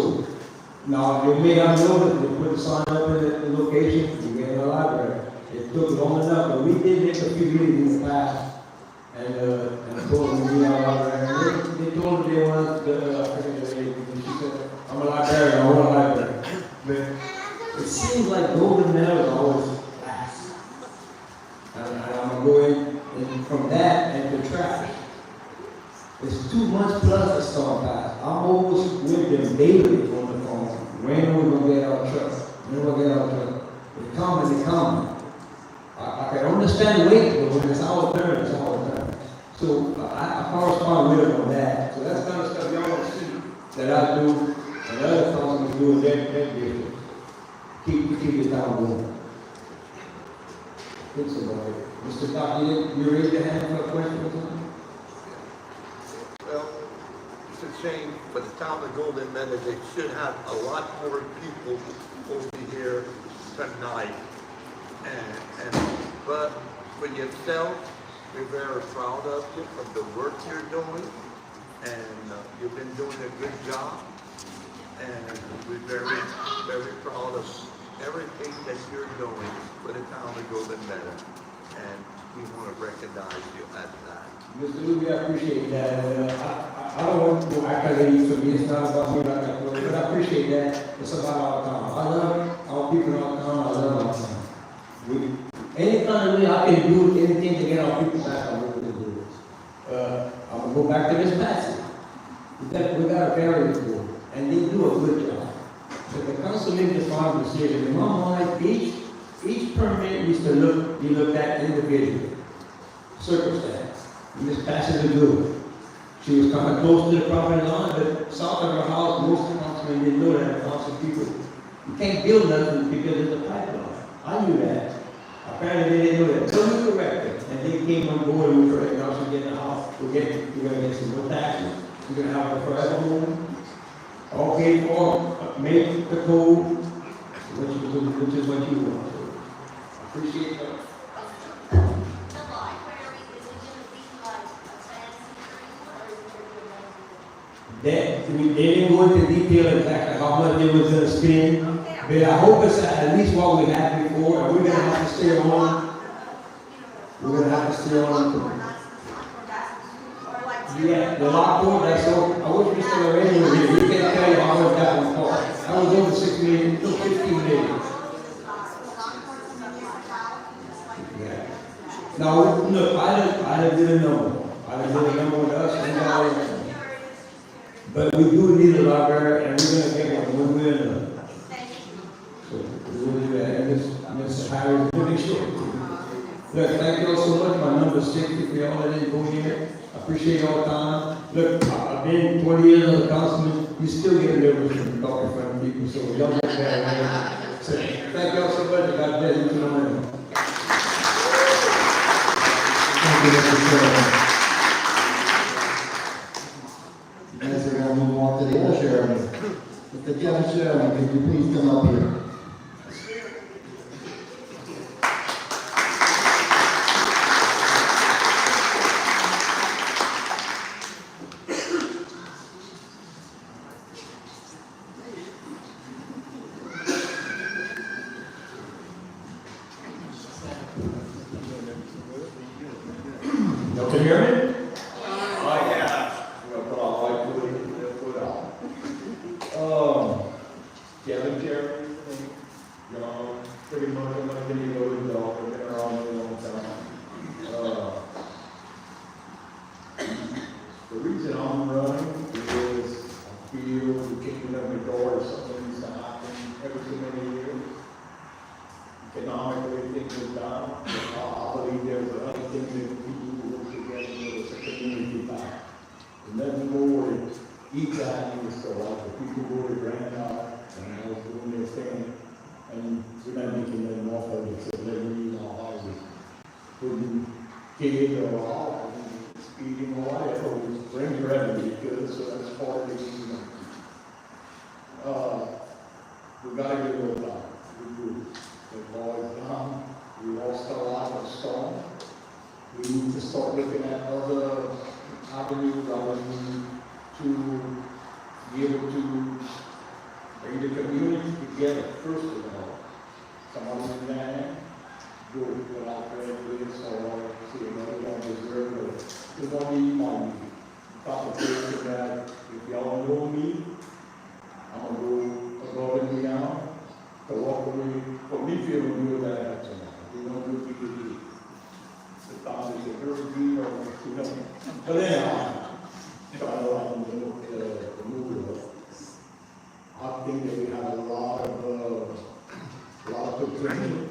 H: now they may not know that they put a sign up in the location, we get a library. It took long enough, but we did make a few meetings in the past, and I told them we need our library. And they told me they wanted she said, I'm a librarian, I want a library. But it seems like Golden Meadow is always last. And I'm going to go in from that and the trash. It's 2 months plus the storm passed. I'm almost with them daily on the phone. When are we gonna get our truck? When are we gonna get our truck? They're coming, they're coming. I can understand waiting, but when it's our turn, it's our turn. So I correspond with them on that. So that's kind of stuff y'all don't see that I do, and other councilmen do in their district. Keep it down going. Think so, boy. Mr. Doc, you raised your hand for a question or something?
J: Well, it's a shame for the town of Golden Meadow, they should have a lot more people over here tonight. But for yourself, we're very proud of you for the work you're doing, and you've been doing a good job. And we're very, very proud of everything that you're doing for the town of Golden Meadow. And we want to recognize you at that.
H: Mr. Louis, I appreciate that. I don't want to accolades for me. It's not about me, but I appreciate that. It's about our town. I love our people in our town. I love our town. Any kind of way I can do anything to get our people back, I'm willing to do it. I'm going to go back to this passage. We got a very report, and they do a good job. But the council made the final decision. In my mind, each permit needs to be looked at individually. Circumstance. Miss Passage to do it. She was coming close to the property line, but south of her house, most councilmen didn't know that. Council people, you can't build nothing because of the pipeline. I knew that. Apparently they didn't know that. So we corrected it. And they came on board and we corrected. Now she's getting a house. We're gonna get some more taxes. We're gonna have a forever home. All paid for, make the code, which is what you want. So, appreciate that. They didn't go into detail exactly how much they was going to spend, but I hope it's at least what we had before, and we're going to have to stay on. We're going to have to stay on. Yeah, the lockboard, that's so, I wish Mr. Lorraine was here, he can't tell you how much that was cost. That was over 6 million, 15 million. Yeah. Now, look, I didn't do a number. I didn't do a number with us, and but we do need a library, and we're going to get one when we're in the. So, we'll do that, and Ms. Harris, we'll make sure. Look, thank you all so much. My number is 60 for y'all that didn't go here. I appreciate all the time. Look, I've been 20 years as a councilman. You still get nervous from talking in front of people, so y'all get that. So, thank y'all so much. God bless you.
A: Thank you, Mr. Chairman. Next, we're going to move on to the other chairman. Mr. Kevin Sherman, can you please come up here?
K: Y'all can hear me? Oh, yeah. We're gonna put all right to it, put on. Kevin Cherry, pretty much I'm gonna give you a little dog, I've been around a long time. The reason I'm running is I feel the kicking of the door is something needs to happen every so many years. Economically, things are down. I believe there's other things that people who work together with us, a community back. And nothing more than each item is so like the people who are grandfather and I was doing their thing. And we're not making nothing off of it, so they're using our houses. Putting kids or all, speeding or whatever, which brings revenue good, so that's part of the reason. We gotta get a little time. We do. The law is down. We lost a lot of storm. We need to start looking at other avenues to be able to bring the community together, first of all. Someone in there, do it without prejudice or see another one deserve it. We don't need money. Competition that if y'all know me, I'm gonna go above and beyond. To walk away, for me feeling good that I have tonight. We don't do what we do. The thought is a very good or, but anyhow, to me,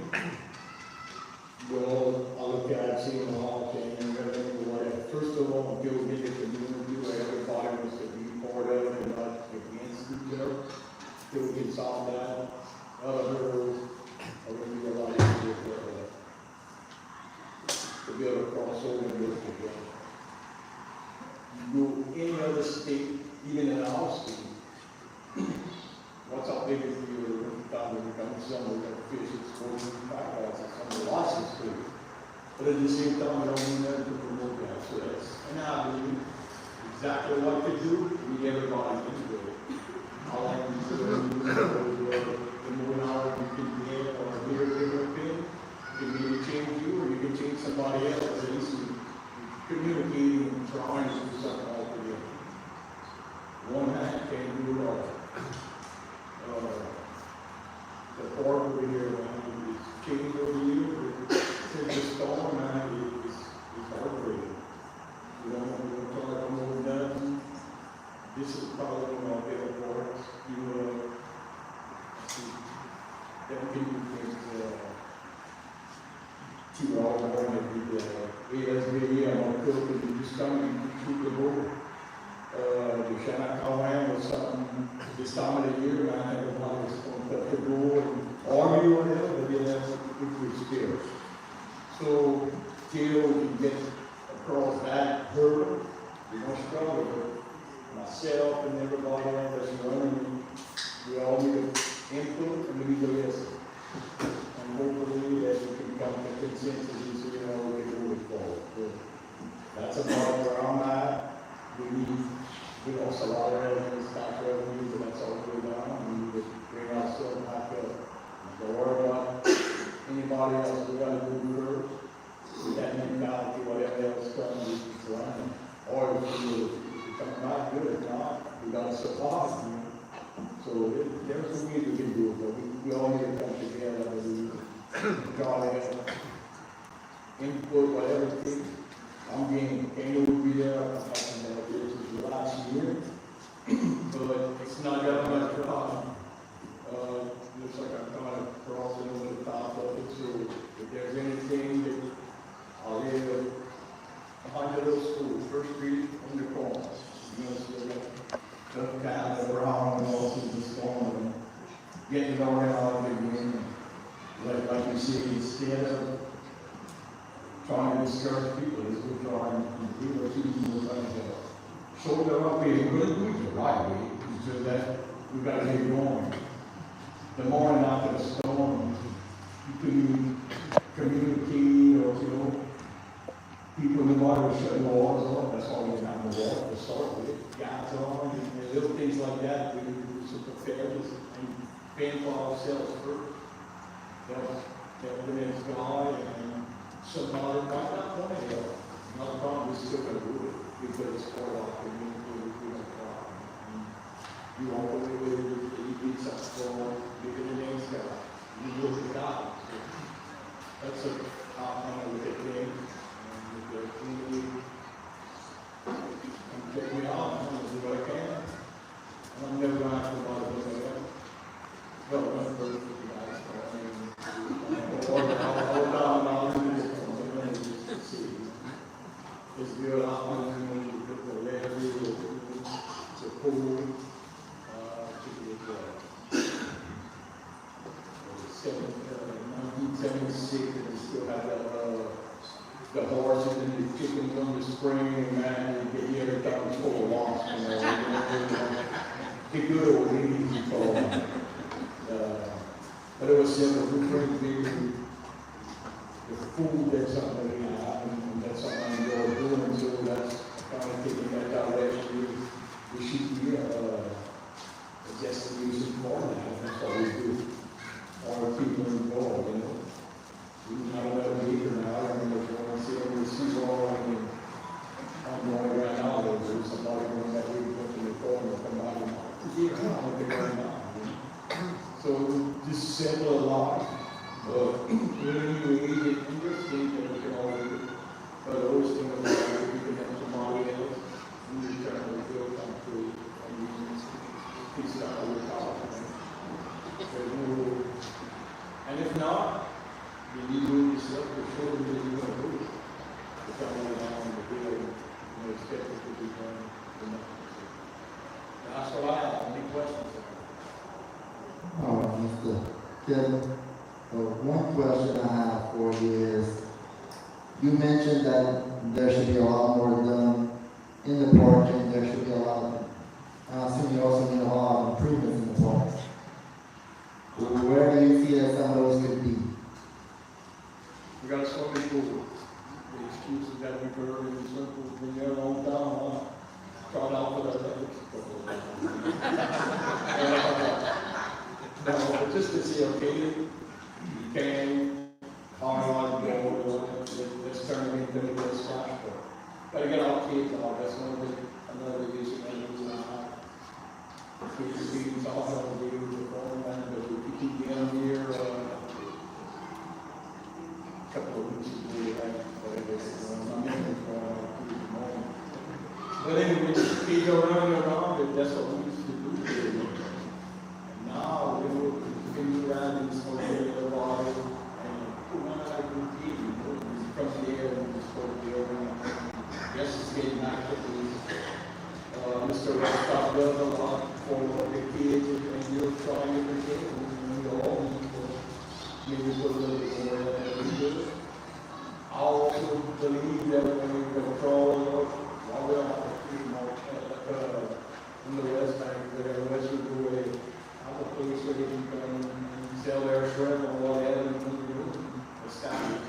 K: well, I look at it, see them all, and everything, whatever. First of all, build in the community where everybody wants to be part of it and not against each other. Till we can solve that. Other hurdles are going to be a lot easier to build a crossover and work together. You go any other state, even in our state, what's our biggest deal? We've done some, we've got fish, it's 45 guys, some of the license too. But at the same time, we don't mean that to promote that. So that's, and I believe exactly what to do, we get everybody to do it. I like to do the more knowledge you can get or hear a different thing, it can either change you or you can change somebody else. At least you communicating and trying to do something all together. One hand can't do it all. The park over here, man, is changed over the years. Since the storm, man, it's heartbreaking. We don't try to move nothing. This is probably one of our better parks. Them people think too all morning every day. ASB, I'm gonna cook and you just come and shoot the board. The Shanna Cowan was something this time of the year, man, everybody was going to cut the door and argue or whatever, but then that's what we scared. So, till we get across that hurdle, we're going to struggle. Myself and everybody else that's running, we all need input and we need to listen. And hopefully that we can come to consensus and so we can move forward. But that's about where I'm at. We lost a lot of revenues, tax revenues, and that's all we're down. We need to bring ourselves back up. Don't worry about anybody else. We got to move first. With that mentality, whatever else comes, it's running. Or if we come back good, if not, we got to survive. So there's some ways we can do it, but we all need to come together and we try to input whatever it takes. I'm getting Kano will be there, I'm talking about this was last year, but it's not that much problem. Looks like I'm kind of crossing over the top of it, so if there's anything that I'll live behind the little school, First Street on the corner. So kind of around and also the storm and getting it organized again. Like you see, instead of trying to discourage people, is we're trying to do what people are trying to show them up being good, the right way, so that we've got to get going. The morning after the storm, you can communicate or, people in the water were shutting the waters off, that's all we have the water to start with. Guys on, and little things like that, we do some preparedness and paying for ourselves first. That when it's gone and somebody might not want to help. Not a problem, we're still going to do it because it's part of our community, we don't problem. You walk away with it, you need something for you get the names out. You look it out. That's how I look at things. And with the community, and take me on, I'm going to do what I can. And I'm never going to have to bother with that. No, I'm not first with you guys. It's good, I'm to put the levy, to pool, to the 1976, and we still have the horses and the chickens on the spring, and man, you get every time it's full of lost, the good old ladies you call them. But it was simple, we bring the food, that's something that we have, and that's something I enjoy doing, so that's kind of taking that direction. We should be a destination for that, that's all we do. Or people involved, We have another meter now, and we're going to see over the seawall, and I'm going right now, there's somebody going that way, looking the corner, come out and I'm looking right now. So, just simple a lot. When you get interesting, and we can all
A: One question I have for you is, you mentioned that there should be a lot more done in the park, and there should be a lot of, I assume you also need a lot of improvements in the park. Where do you see that some of those could be?
K: We got so many people, the excuses that we've heard in the circles, when you're on down, try out for that. No, just to say, okay, you can, car let's turn it into a splash pad. Gotta get our kids out, that's another issue that we have. Keep the students off of the phone, but if you keep them here, couple of weeks ago, we had, but anyway, kids go running around, that's what we used to do. And now, we will continue around in some area of the water, and put one out of the routine, from the air, and just go to the open. Yes, it's getting active. Mr. Westcott does a lot for the kids, and you're trying every day, and we all need to maybe put a little bit more than we do. I also believe that when we control, while we're not in the West Bank, there, West Wood, have a place where they can sell their shrimp or whatever,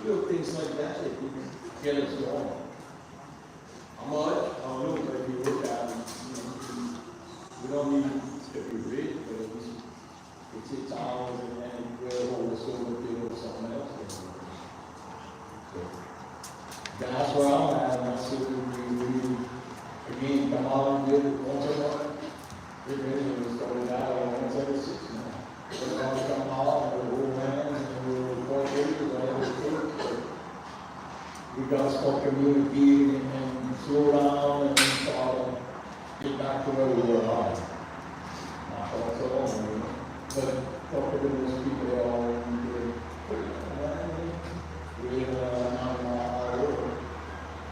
K: little things like that, that you can get us going. How much? I don't know, but if you look at it, we don't need to be rich, but at least it's ours, and we'll hold us over to something else. That's where I'm at, and I see we again come out and get it once a month. We really started out once every 6 months. We're going to come out and we'll land and we'll report videos. We got to start communicating and slow down and start to get back to where we were at. Not all so long, but talking to those people, they all good. We not in our work.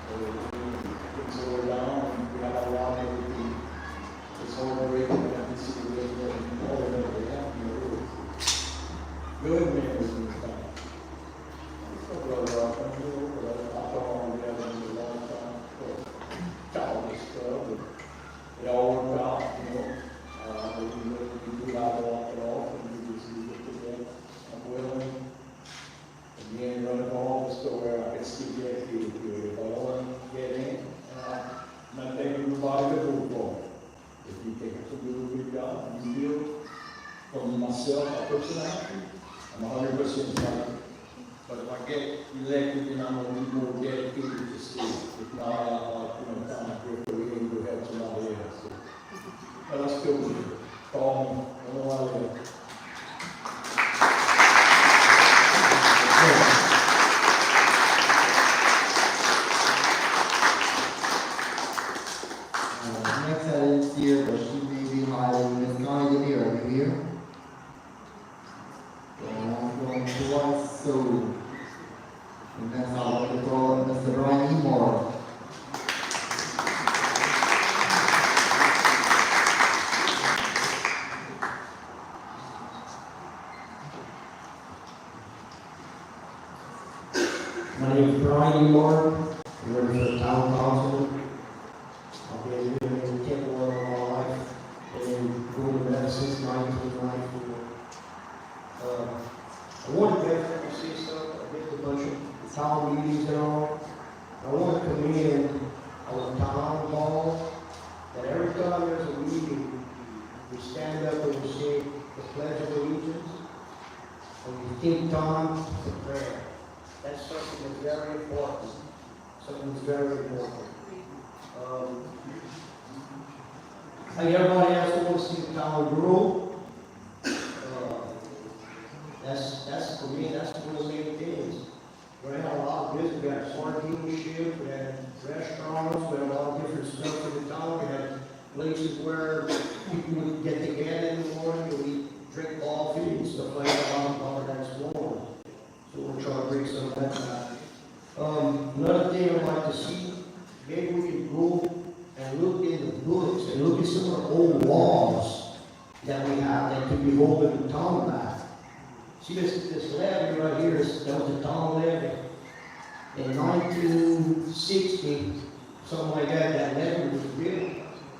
K: So we can slow down and we have a lot of everything. It's all great and I see the way that all of it we have in the world. Good memories in the time. Brother, I thought we had a long time for childish stuff, but it all worked out, we do not walk it off and we just leave it together. I'm willing. Again, running all the store, I can still get here if I don't want to get in. I'm not taking everybody to move forward. If you take it to do a good job, you feel from myself, my personality, I'm 100% right. But if I get elected, then I'm going to be more dedicated to stay. If not, I'll kind of grip away and go help somebody else. So, but I still do it. Call me. I don't know why I live.
A: Next, I didn't see her, but she may be hiding. Miss Connie Demir, are you here? I'm going twice, so. And next, I'll let it call Mr. Brian Moore.
L: My name is Brian Moore. I'm running for the town council. I've been living in Kentwood all my life. Been going to that since 1994. I wanted to get to see stuff. I've been to a bunch of town meetings and all. I want to come in on a town hall that every time there's a meeting, we stand up and we say the Pledge of Allegiance, and we take time for prayer. That's something that's very important. Something that's very important. Like everybody else wants to see the town grow. That's for me, that's one of the main things. We had a lot of business, we had car dealership, we had restaurants, we had a lot of different stuff in the town. We had places where people would get together in the morning and we drink coffee and stuff like that on that's warm. So we're trying to bring some of that back. Another thing I'd like to see, maybe we could go and look in the books and look at some of the old laws that we have that could be holding the town back. See this levee right here, that was a town levee. In 1960, something like that, that levee was built.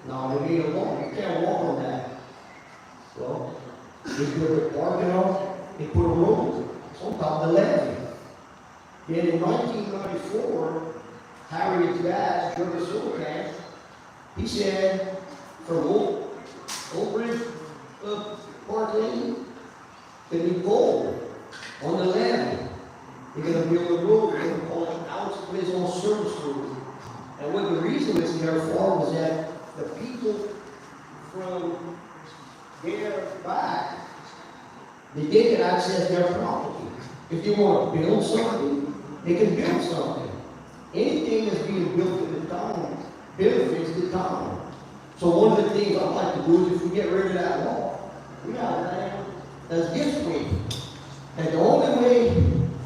L: Now, they made a walk, you can't walk on that. Well, they built a parking lot, they put a road on top of the levee. Then in 1994, Harriet's dad, George Silvercamp, he said, from Oak Ridge Park Lane to Nicole on the levee, they're going to build a road, they're going to call it Alex Blizon Service Road. And what the reason is there for was that the people from there back, they can access their property. If they want to build something, they can build something. Anything that's being built in the town benefits the town. So one of the things I'd like to do is if we get rid of that law, we have land that's this way. And the only way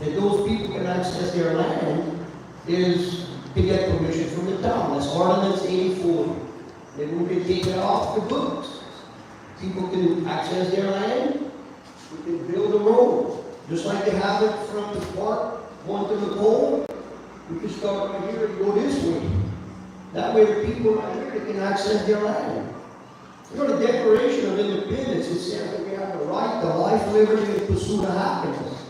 L: that those people can access their land is to get permission from the town. That's Ordinance 84. Then we can take it off the books. People can access their land. We can build a road. Just like they have it from the park, going to the pole. We can start right here and go this way. That way the people right here, they can access their land. You know, the Declaration of Independence, it says that we have the right to life, liberty, and pursuit of happiness.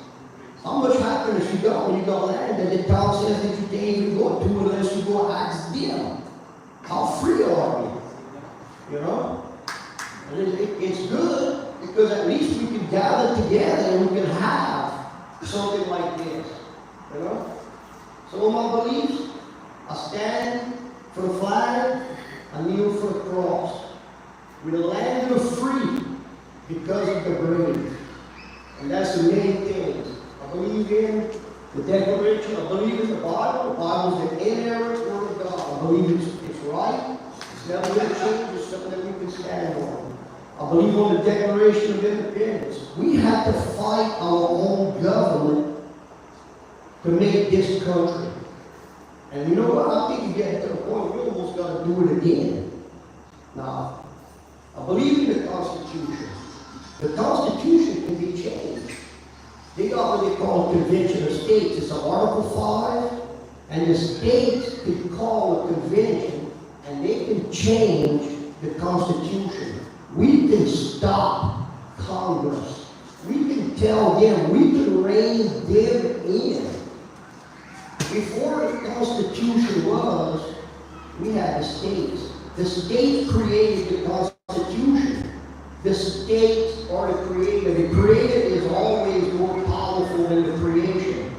L: How much happiness you got when you got land that the town says that you can't even go to unless you go ask them? How free are we? You know? And it's good because at least we can gather together and we can have something like this. You know? Some of my beliefs, I stand for the flag, I kneel for the cross. We're the land of free because of the brave. And that's the main thing. I believe in the Declaration, I believe in the Bible. The Bible is the inerrant word of God. I believe it's right. It's never going to change. It's something that we can stand on. I believe on the Declaration of Independence. We have to fight our own government to make this country. And you know what? I think you get to the point we almost got to do it again. Now, I believe in the Constitution. The Constitution can be changed. They got what they call a Convention of States. It's an Article 5, and the states can call a convention, and they can change the Constitution. We can stop Congress. We can tell them, we can rein them in. Before the Constitution was, we had the states. The states created the Constitution. The states are the creator. The creator is always more powerful than the creation.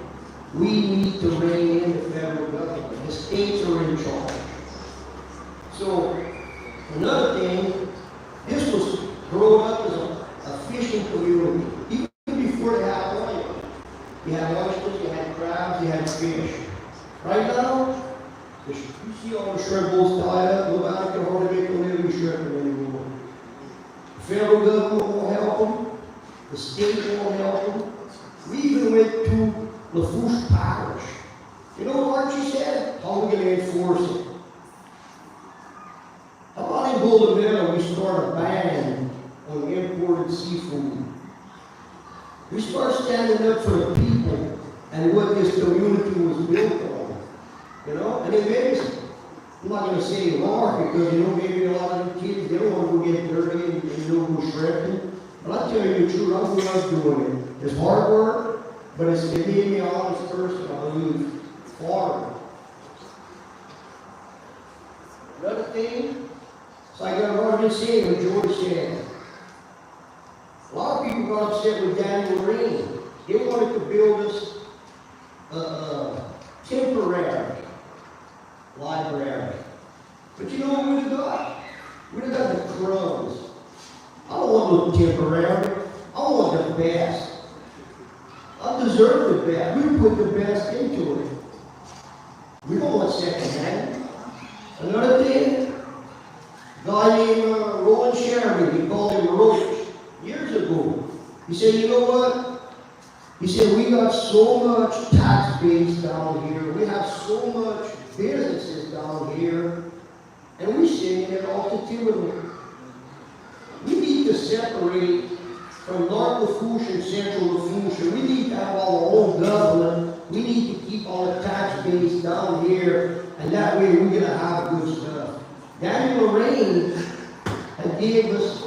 L: We need to rein in the federal government. The states are in charge. So, another thing, this was grown up as a fishing community. Even before they had oil. You had oysters, you had crabs, you had fish. Right now, you see all the shrimp boats tied up, nobody can hardly make a living shrimping anymore. The federal government won't help them. The state won't help them. We even went to Lafourche Parish. You know what Archie said? How are we going to enforce it? How about in Golden Meadow we start a ban on imported seafood? We start standing up for the people and what this community was built on. You know? And it makes, I'm not going to say large because, you know, maybe a lot of the kids, they don't want to go get dirty and don't go shredding. But I tell you the truth, I love doing it. It's hard work, but it made me an honest person, I believe. Farmer. Another thing, it's like I've already said, what George said. A lot of people got upset with Daniel Rain. They wanted to build us a temporary library. But you know what we've got? We've got the crumbs. I don't want no temporary. I want the best. I deserve the best. We put the best into it. We don't want second-hand. Another thing, a guy named Roland Sherman, he called him Roach, years ago. He said, you know what? He said, we got so much tax base down here. We have so much businesses down here. And we sing it all to Timothy. We need to separate from North Lafourche and Central Lafourche, and we need to have our own government. We need to keep our tax base down here, and that way we're gonna have good stuff. Daniel Lorraine had gave us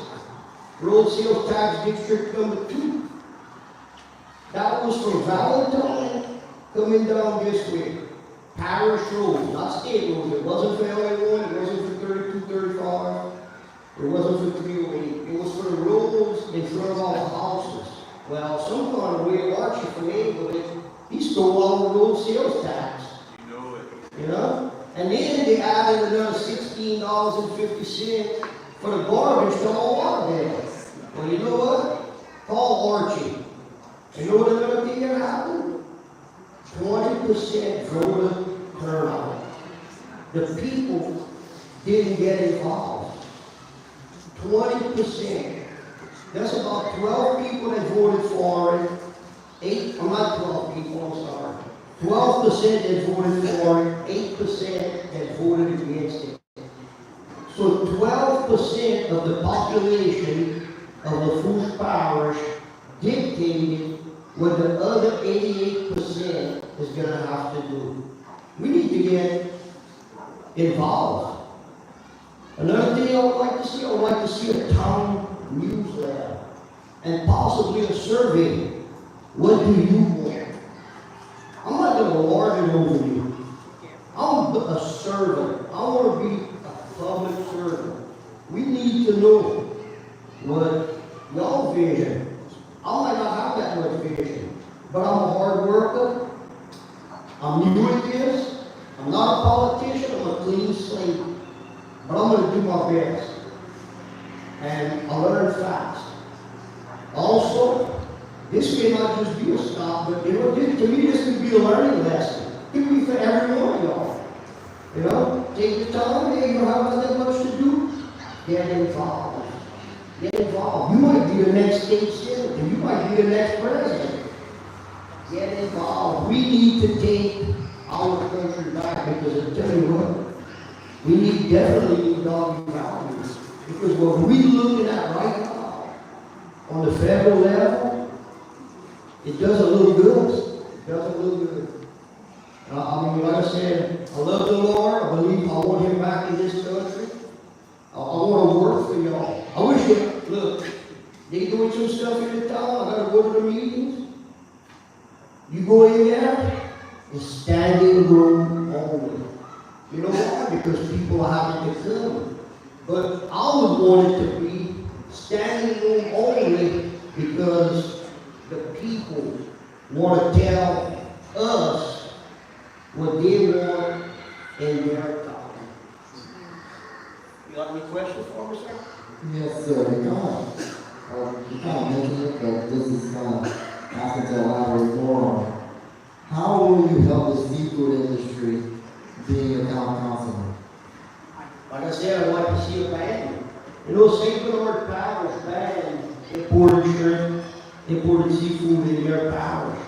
L: road sales tax district number 2. That was from Valentine coming down this way. Parish road, not state road. It wasn't for LA1, it wasn't for 3235, it wasn't for 308. It was for the roads in front of all the houses. Well, some kind of way Archie from England, he stole all the road sales tax.
J: You know it.
L: You know? And then they added another $16.50 for the garbage to all our bills. Well, you know what? Call Archie. You know what another thing that happened? 20% voter turnout. The people didn't get involved. 20%. That's about 12 people that voted for it. I'm not 12 people, I'm sorry. 12% that voted for it, 8% that voted against it. So 12% of the population of the Lafourche Parish dictated what the other 88% is going to have to do. We need to get involved. Another thing I would like to see a town newsletter and possibly a survey. What do you want? I'm not going to lord it over you. I'm a servant. I want to be a public servant. We need to know what y'all vision. I might not have that much vision, but I'm a hard worker. I'm new at this. I'm not a politician. I'm a clean slate. But I'm going to do my best. And I learn fast. Also, this may not just be a stop, but to me this could be a learning lesson. It could be for every one of y'all. You know, take the time, hey, you don't have that much to do. Get involved. Get involved. You might be the next state senator. You might be the next president. Get involved. We need to take our country back because I tell you what, we definitely need dog values. Because what we're looking at right now on the federal level, it doesn't look good. It doesn't look good. I mean, like I said, I love the Lord. I believe I want Him back in this country. I want to work for y'all. I wish that, look, they doing some stuff in the town. I got to go to the meetings. You go in there, it's standing room only. You know why? Because people are having to come. But I would want it to be standing room only because the people want to tell us what they want in their time. You got any questions for me, sir?
A: Yes, sir. You kind of mentioned it, but this is kind of asking to elaborate more on it. How will you help the seafood industry being a town councilman?
L: Like I said, I'd like to see a ban. You know, St. Bernard Parish banned imported shrimp, imported seafood in their parish.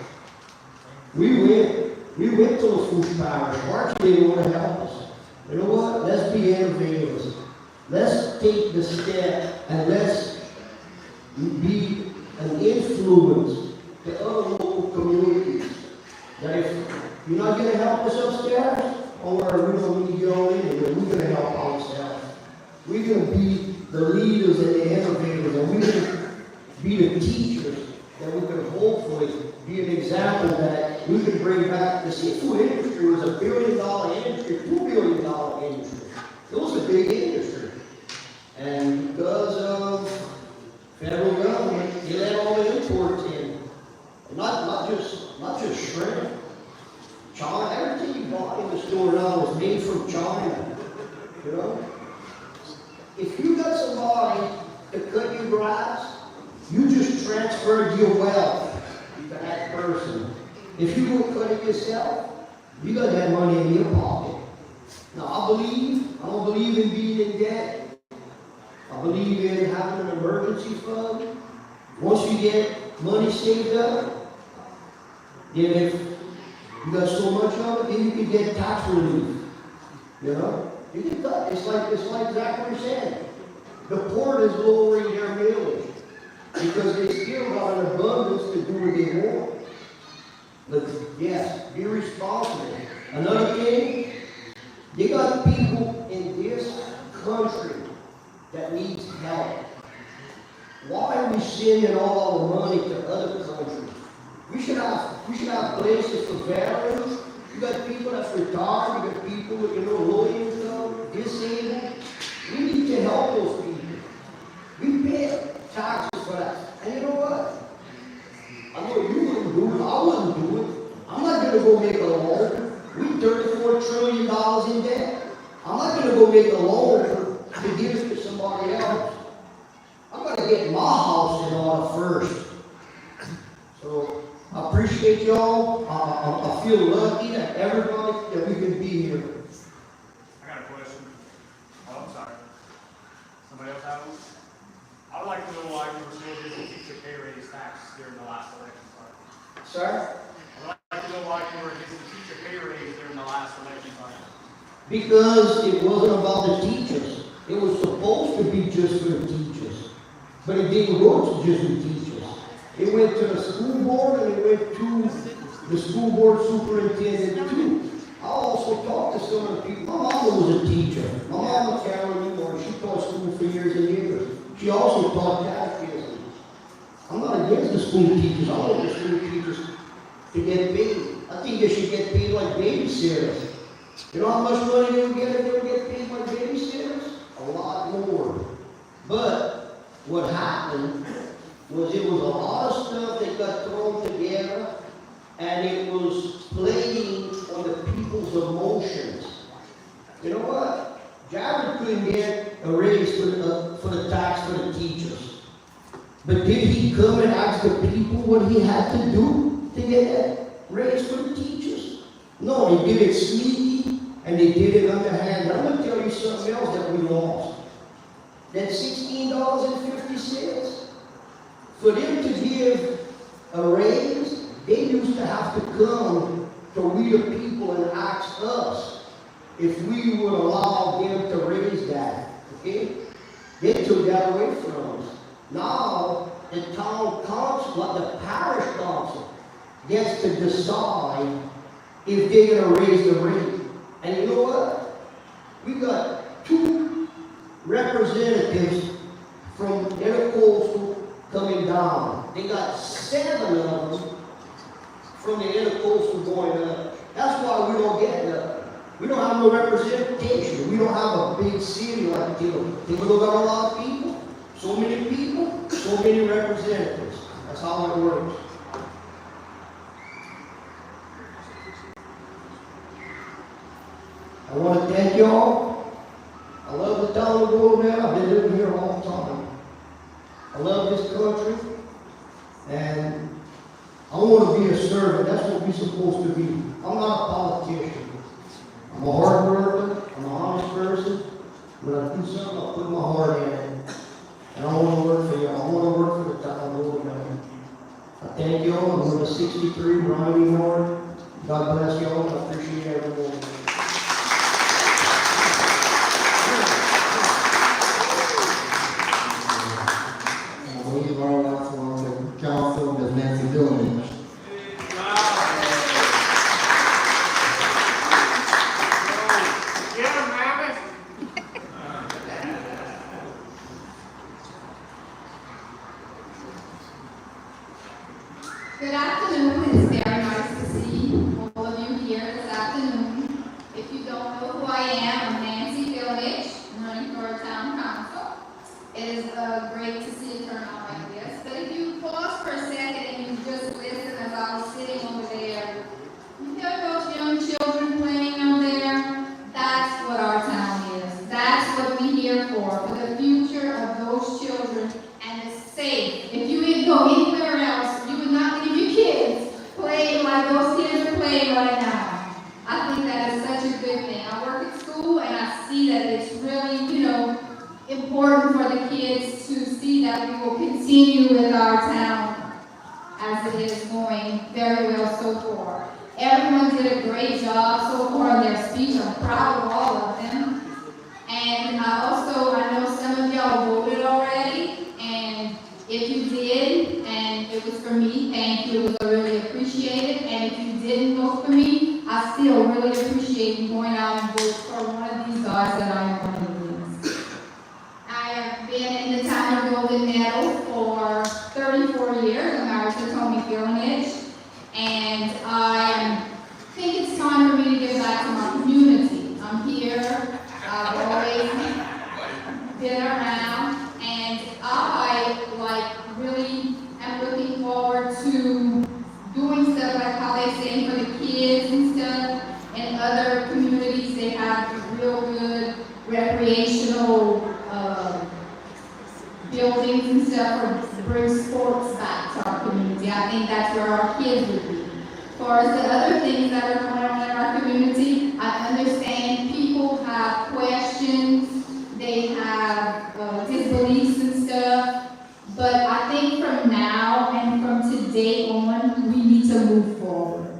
L: We went to Lafourche Parish. Archie didn't want to help us. You know what? Let's be innovators. Let's take the step and let's be an influence to other local communities. That if you're not going to help us upstairs, or we don't need to go in, we're going to help ourselves. We're going to be the leaders and the innovators, and we're going to be the teachers that we can hopefully be an example that we can bring back. The seafood industry was $1 billion industry, $2 billion industry. It was a big industry. And because of federal government, they let all the imports in. Not just shrimp. China, everything you bought in the store now was made from China. You know? If you got somebody to cut your grass, you just transferred your wealth to that person. If you go cut it yourself, you got that money in your pocket. Now I don't believe in being in debt. I believe in having an emergency fund. Once you get money saved up, then if you got so much of it, then you can get tax relief. You know? You can cut. It's like Zachary said. The port is lowering their millage. because they still got an abundance to do what they want. But yes, be responsible. Another thing, they got people in this country that needs help. Why are we sending all our money to other countries? We should have places for veterans. You got people that's retired, you got people with low income, disabled. We need to help those people. We pay taxes for that. And you know what? I know you wouldn't do it, I wouldn't do it. I'm not gonna go make a loan. We $34 trillion in debt. I'm not gonna go make a loan to give it to somebody else. I'm gonna get my house in order first. So I appreciate y'all. I feel lucky that everybody that we can be here.
M: I got a question. Oh, I'm sorry. Somebody else have one? I would like to know why you were still getting teacher pay raise tax during the last election cycle.
L: Sir?
M: I would like to know why you were against the teacher pay raise during the last election cycle.
L: Because it wasn't about the teachers. It was supposed to be just for the teachers. But it didn't go to just the teachers. It went to the school board and it went to the school board superintendent too. I also talked to some of the people. My mama was a teacher. My mama Carolyn Moore, she taught school for years and years. She also taught catechism. I'm not against the school teachers. I want the school teachers to get paid. I think they should get paid like babysitters. You know how much money they would get if they would get paid like babysitters? A lot more. But what happened was it was a lot of stuff that got thrown together and it was playing on the people's emotions. You know what? Jared couldn't get a raise for the tax for the teachers. But did he come and ask the people what he had to do to get that raise for the teachers? No, they did it sneaky and they did it underhand. I'm going to tell you something else that we lost. That $16.50, for them to give a raise, they used to have to come to we the people and ask us if we would allow them to raise that. Okay? They took that away from us. Now, the town council, the parish council, gets to decide if they're going to raise the rate. And you know what? We got 2 representatives from intercoastal coming down. They got 7 of them from the intercoastal going up. That's why we don't get nothing. We don't have no representation. We don't have a big city like Thibodeau. Thibodeau got a lot of people, so many people, so many representatives. That's how it works. I want to thank y'all. I love the town of Golden. I've been living here a long time. I love this country. And I want to be a servant. That's what we're supposed to be. I'm not a politician. I'm a hard worker. I'm an honest person. When I do something, I put my heart in it. And I want to work for you. I want to work for the town of Golden. I thank y'all. I'm number 63, Ronnie Moore. God bless y'all. I appreciate everyone.
A: I believe our last one, the council, Ms. Nancy Dillon.
E: Good afternoon. It's very nice to see all of you here this afternoon. If you don't know who I am, I'm Nancy Village, running for Town Council. It is great to see a turnout like this. But if you pause for a second and you just listen as I was sitting over there, you hear those young children playing out there? That's what our town is. That's what we're here for the future of those children and the safe. If you didn't go anywhere else, you would not leave your kids playing like those kids are playing right now. I think that is such a good thing. I work at school and I see that it's really, important for the kids to see that we will continue with our town as it is going very well so far. Everyone did a great job so far in their speech. I'm proud of all of them. And I know some of y'all voted already, and if you did, been around, and I really am looking forward to doing stuff like how they sing for the kids and stuff. In other communities, they have real good recreational buildings and stuff to bring sports back to our community. I think that's where our kids would be. As far as the other things that are going on in our community, I understand people have questions, they have disbeliefs and stuff, but I think from now and from today on, we need to move forward.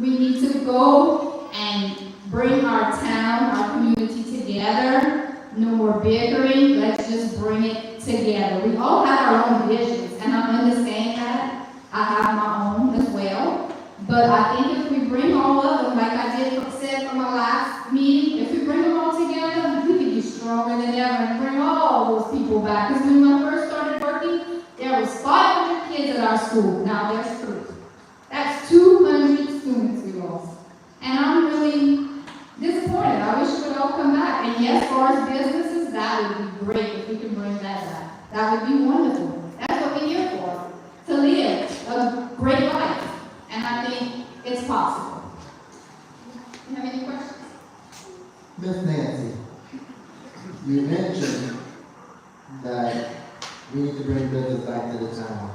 E: We need to go and bring our town, our community together. No more bickering, let's just bring it together. We all have our own visions, and I understand that. I have my own as well. But I think if we bring all of them, like I said from my last meeting, if we bring them all together, we can be stronger than ever and bring all those people back. Because when I first started working, there was 500 kids at our school. Now there's 3. That's 200 students we lost. And I'm really disappointed. I wish it would all come back. And yes, as far as businesses, that would be great if we can bring that back. That would be wonderful. That's what we're here for, to live a great life. And I think it's possible. You have any questions?
A: Miss Nancy, you mentioned that we need to bring business back to the town.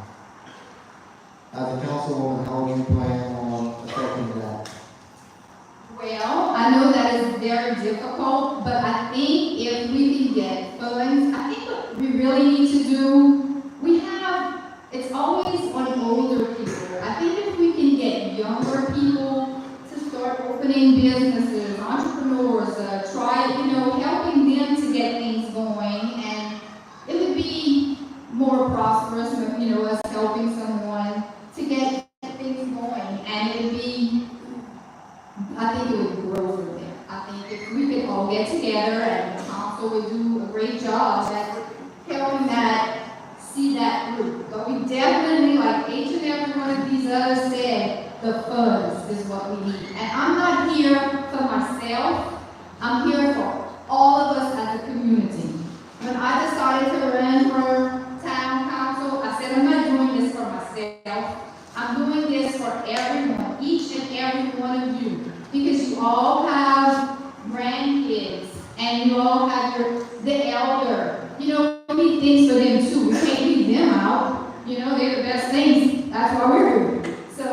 A: As a councilwoman, how do you plan on affecting that?
E: Well, I know that is very difficult, but I think if we can get funds, I think what we really need to do, it's always on older people. I think if we can get younger people to start opening businesses, entrepreneurs, helping them to get things going, and it would be more prosperous, us helping someone to get things going, and it would be, I think it would grow from there. I think if we could all get together, and the council would do a great job at helping that, see that through. But we definitely, like each and every one of these others said, the funds is what we need. And I'm not here for myself, I'm here for all of us as a community. When I decided to run for town council, I said, I'm not doing this for myself. I'm doing this for everyone, each and every one of you. Because you all have grandkids, and you all have the elder. We need things for them too. We can't leave them out. They're the best things. That's why we're here. So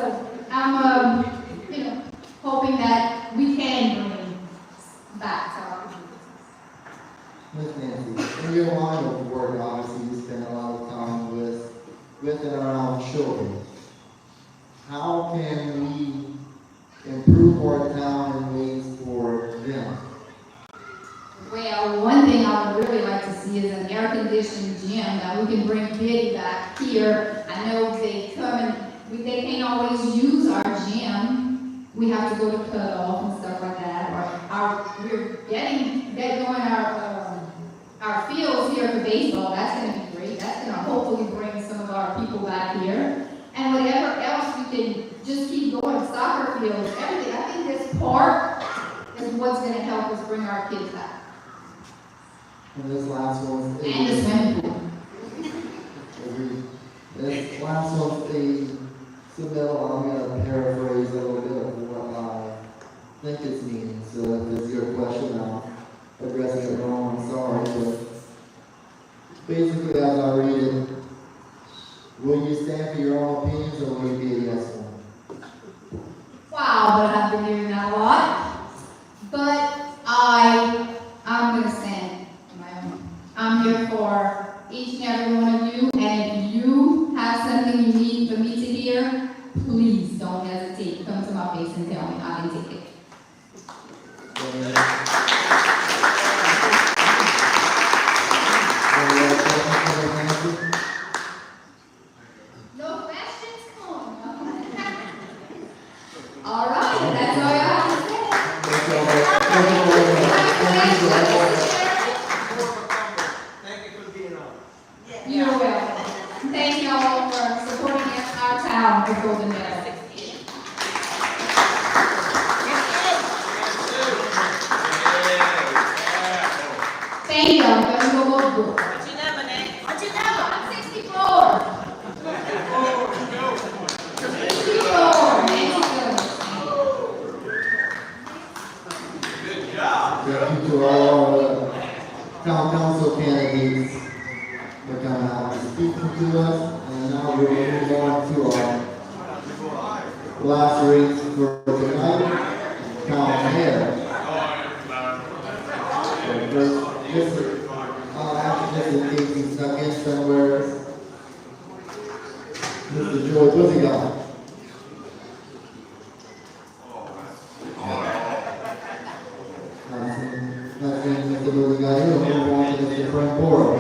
E: I'm, hoping that we can bring back to our
A: Miss Nancy, in your line of work, obviously you spend a lot of time with and around children. How can we improve our town in ways for them?
E: Well, one thing I would really like to see is an air-conditioned gym that we can bring Biddy back here. I know they come and they can't always use our gym. We have to go to cutoff and stuff like that. We're getting going our fields here for baseball. That's going to be great. That's going to hopefully bring some of our people back here. And whatever else we can just keep going, soccer fields, everything. I think this park is what's going to help us bring our kids back.
A: And this last one is...
E: And the swimming pool.
A: This last one's a submittal. I'm going to paraphrase a little bit of what I think it's meaning. So if it's your question, I'll address it wrong. I'm sorry. But basically, as I read it, will you stand for your own opinions or will you be a yes one?
E: Wow, but I've been hearing that a lot. But I'm going to stand on my own. I'm here for each and every one of you, and if you have something you need for me to hear, please don't hesitate. Come to my face and tell me. I can take it. No questions? Come on. All right, that's all I have to say.
L: Thank you for being on.
E: You're welcome. Thank you all for supporting our town with Golden Meadow. Thank you. I'm going to go
A: Notebook.
E: What you never, Nate? What you never? I'm 64. 64.
A: Thank you to all town council candidates for coming out and speaking to us. And now we're moving on to our last race for tonight, town mayor. Just in case he's stuck in somewhere, Mr. Joy Pussygot. That's Mr. Pussygot here, we'll move on to Mr. Frank Borough.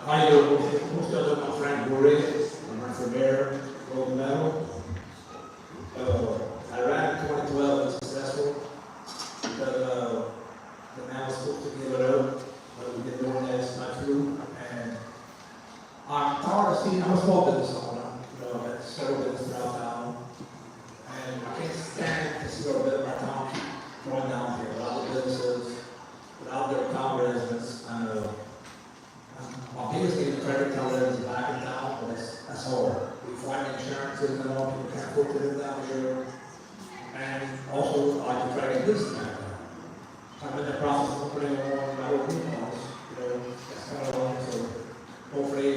N: How you doing? Most of them are Frank Borges. I'm running for mayor, gold medal. I ran in 2012 and successful because the man was supposed to give it up, but we didn't know that's not true. And I'm tired of seeing, I'm a small business owner, that's several businesses throughout town. And I can't stand to see our business, my town keep going down here, without the businesses, without their town residents. My biggest thing is credit card is back in town, but that's hard. We find insurances and all, people can't afford to live down here. And also, I can try to get business back down. I'm in the process of opening one my own house, that's kind of long, so hopefully,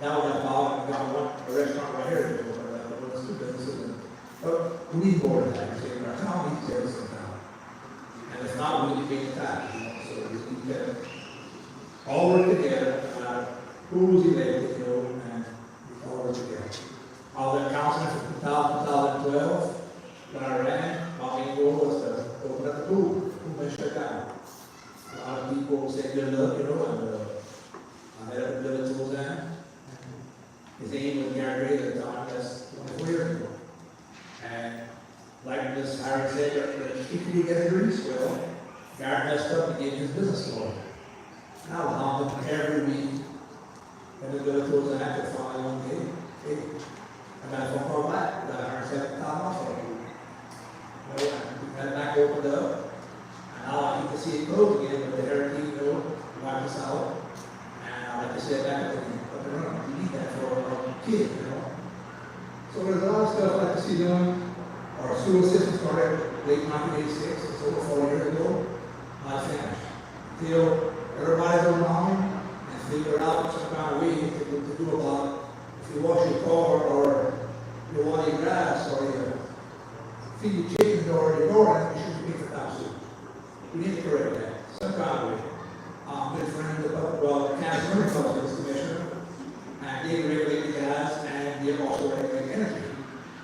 N: now we're about, we've got a restaurant right here, but let's do businesses. But we need more than that, our town needs service in town. And if not, we need to be attacked, so we need to get all work together, who's elected, and we all work together. I was at council from 2012. When I ran, my main goal was to open up the pool and shut down. A lot of people say good luck, and I met up with Billy Toolzan. His name was Gary Gray at the time, that's 24 years ago. And like Ms. Harry said, if you get a grease, well, Gary messed up and gave his business to him. And I was on them every week. And then Billy Toolzan after finally one day, hey, I got a phone call back, got $170,000 off of it. That back opened up, and now I need to see it close again, but the hurricane, wiped us out. And I like to see it back up and running. We need that for our kids, So there's a lot of stuff I like to see done. Our sewer system started late 1986, it's over 4 years ago. Not finished. Until everybody's around and figure out some kind of way to do about it. If you wash your car or you water your grass or you feed your chickens or your garden, you shouldn't be for soup. We need to correct that. Some kind of way. I'm good friends with the County Environmental Commissioner, and they regulate the gas and they also regulate energy.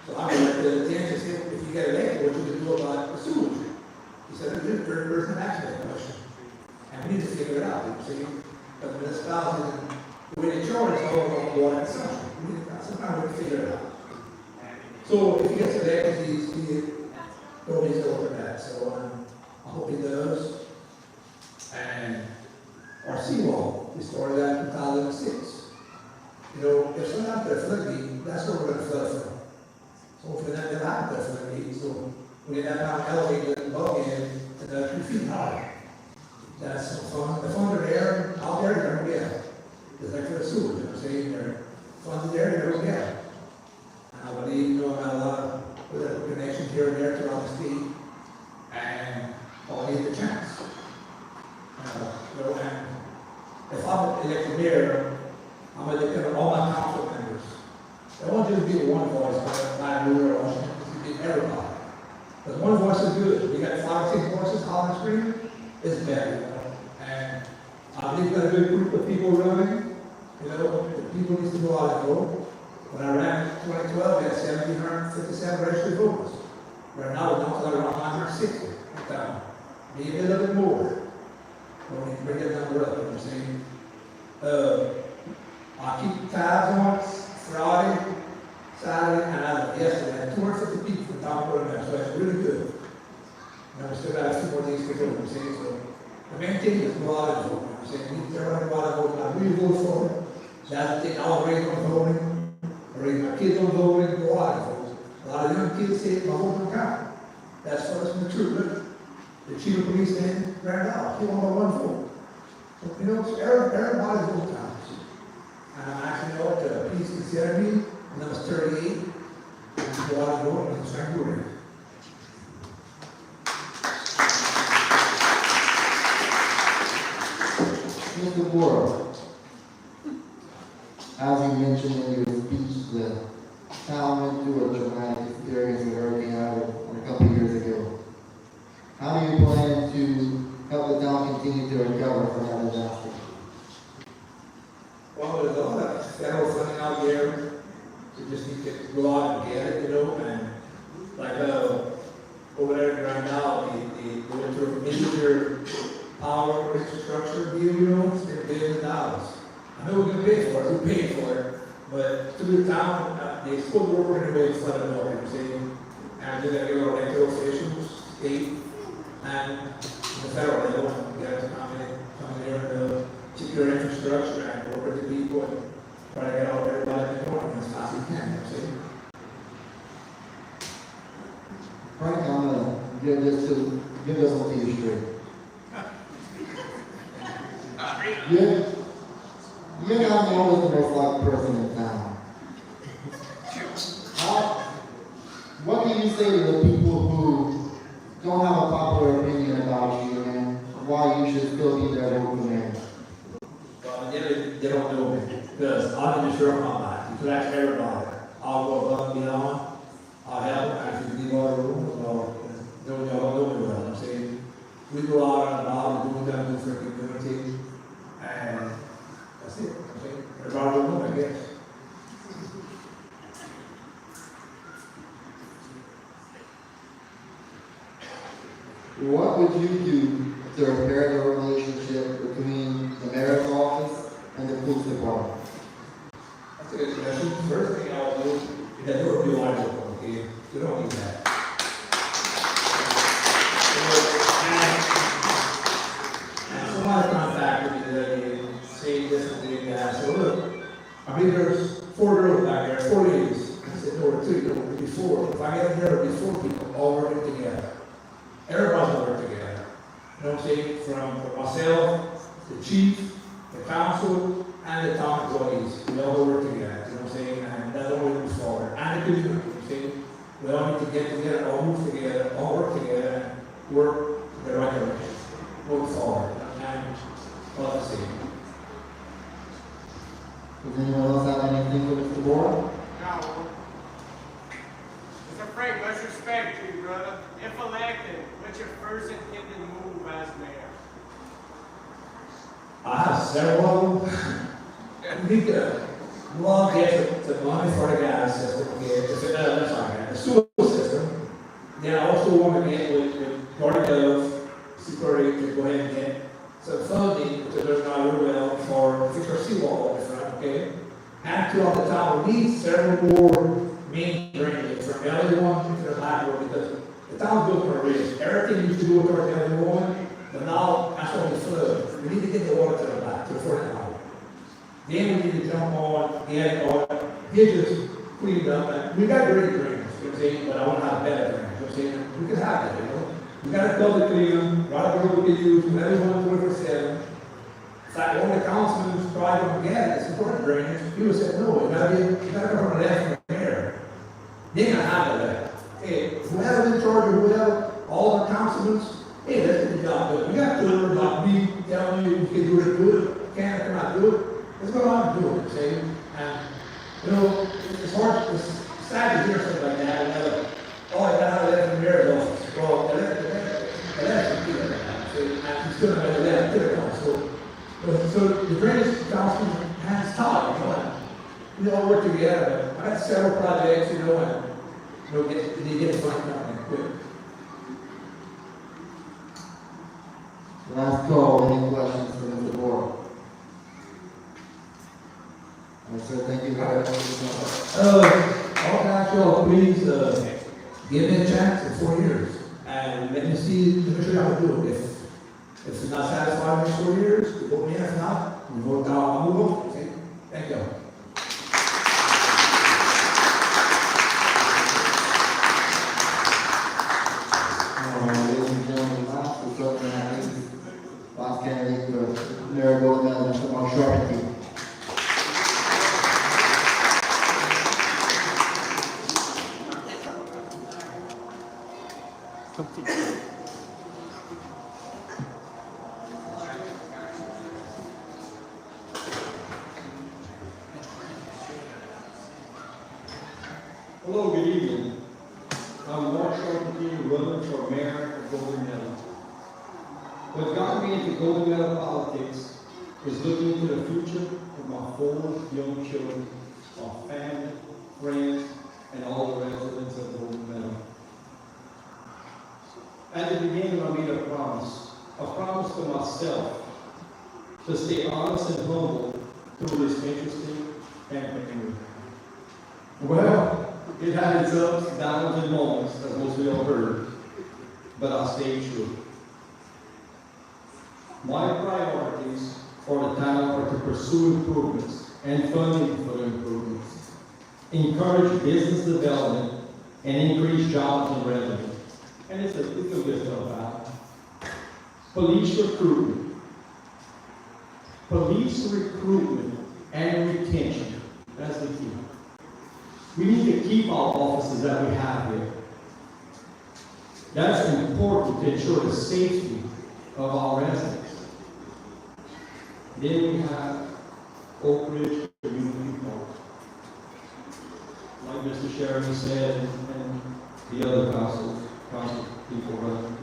N: So I mean, the attention said, if you get elected, what you can do about the sewage? He said, there's a third person asking that question. And we need to figure it out, you see. But the municipalities, the way they charge is all about water consumption. We need to somehow figure it out. So if he gets elected, he's nobody's over that. So I hope he does. And our seawall, we started that in 2006. If something out there flooding, that's where we're going to flood from. So hopefully that didn't happen there flooding. So we get that down elevated and above again to 2 feet high. That's some fun. The funds are there, out there, they're going to get. It's like for the sewer, I'm saying, they're funds there, they're going to get. I believe, I got a lot of political connections here and there throughout the state, and I'll need the chance. And if I'm elected mayor, I'm going to depend on all my council members. They won't just be one voice, like Mayoral or Washington, it should be everybody. Because one voice is good. We got 5 or 6 voices on the screen, it's better. And I believe that a good group of people running, the people need to know how to vote. When I ran in 2012, we had 1,757 registered voters. Right now, we're down to around 960 in town. Maybe a little bit more. But we need to bring that number up, I'm saying. I keep tabs on Friday, Saturday, and as of yesterday, I had 250 people from town voting, so that's really good. And we still got a few more days to go, I'm saying. So the main thing is go out and vote. I'm saying, we need everybody to go out and vote. I really vote for it. That's the thing I was raised on voting. I raised my kids on voting, go out and vote. A lot of young kids kids say, my home county. That's what it's true, look. The chief of police then ran out, he won by 1 vote. So, you know, so everybody's vote counts. And I'm actually out to peace and CRB, and I was 38, and I go out and vote, and I'm trying to do it.
A: Mr. Moore, as you mentioned in your speech, the town went through a dramatic experience with Hurricane Ida a couple of years ago. How do you plan to help the town continue to recover from that disaster?
N: Well, there's a lot of federal funding out there, you just need to go out and get it, you know, and like, over there right now, they went through a major power infrastructure deal, you know, it's been billions of dollars. I know we're gonna pay for it, we paid for it, but through the town, they still working their way to flood it over, you see? And they're gonna give our elected officials, state, and the federal level, and get to come in here and secure infrastructure and work with the people and try to get out everybody in the morning as fast as we can, you see?
A: Frank, I'm gonna give this one to you straight. You're not always the most liked person in town. What do you say to the people who don't have a popular opinion about you and why you should still be their local mayor?
N: Well, they don't know me, because I'm in the shirt on my back, you can ask everybody. I'll go above and beyond, I'll help, and if you leave all the room, well, y'all don't know me well, I'm saying, we go out and about and do what we gotta do for the community, and that's it, I'm saying, everybody will know, I guess.
A: What would you do to repair the relationship between the mayor's office and the police department?
N: That's a good question. First thing I'll do is that there will be a lot of them, okay? We don't need that. And somebody contacted me the other day, saying this and saying that. So look, I mean, there's 4 girls back there, 4 ladies. I said, no, 2, no, it'll be 4. If I get there, it'll be 4 people all working together. Everybody's gonna work together. You know what I'm saying? From myself, the chief, the council, and the town employees. We all work together, you know what I'm saying? And that's the way we move forward. And the community, you know what I'm saying? We all need to get together, all move together, all work together, and work the right direction. Move forward. And all the same.
A: Does anyone else have anything for Mr. Moore?
F: No. Mr. Frank, much respect to you, brother. If elected, what's your first intended move as mayor?
N: I have several of them. We need to get the money for the gas system, the sewer system. Then I also want to get with Garden Grove Security to go ahead and get some funding, because there's not really well for fix our seawall in front, okay? And throughout the town, we need several more main drainage from LA1 to the lateral, because the town's built for a reason. Everything used to go towards LA1, but now that's when we flood. We need to get the water to the back, to the front of. Then we need to jump on, get just cleaned up, and we got great drainage, you know what I'm saying, but I want to have better drainage, you know what I'm saying, we can have that, you know. We got to build it clean, right of road we can use, from everyone 24/7. In fact, one of the councilmen tried to get it, it's important drainage, people said, no, you gotta come from the left from there. They can have that. Hey, whoever's in charge of whoever, all the councilmen, hey, let's get the job done. We got to learn about me telling you you can do it good, can or cannot do it. Let's go out and do it, see? And, you know, it's hard, it's sad to hear something like that, and oh, I got out of that from the mayor's office. Well, the left should be there, see? And he's still not going to let it get it. So the drainage council has tied, you know, and we all work together. I had several projects, you know, and you know, they get funding coming quick.
A: Last call, any questions for Mr. Moore? Sir, thank you very much.
N: All council, please, give me a chance in 4 years, and let me see, let me show you how to do it. If it's not satisfied in 4 years, you vote me in, if not, you vote down, I'll move on, okay? Thank you.
O: Hello, good evening. I'm running for mayor of Golden Meadow. What got me into Golden Meadow politics is looking into the future of my 4 young children, my family, friends, and all the residents of Golden Meadow. At the beginning, I made a promise to myself to stay honest and humble through this interesting campaign. Well, it had its ups, downs, and moments, as most of y'all heard, but I stayed true. My priorities for the town are to pursue improvements and funding for the improvements, encourage business development, and increase jobs and revenue. And it's a list of that. Police recruitment. Police recruitment and retention. That's the key. We need to keep our officers that we have here. That's important to ensure the safety of our residents. Then we have Oak Ridge Community Park. Like Mr. Sheridan said, and the other council people running.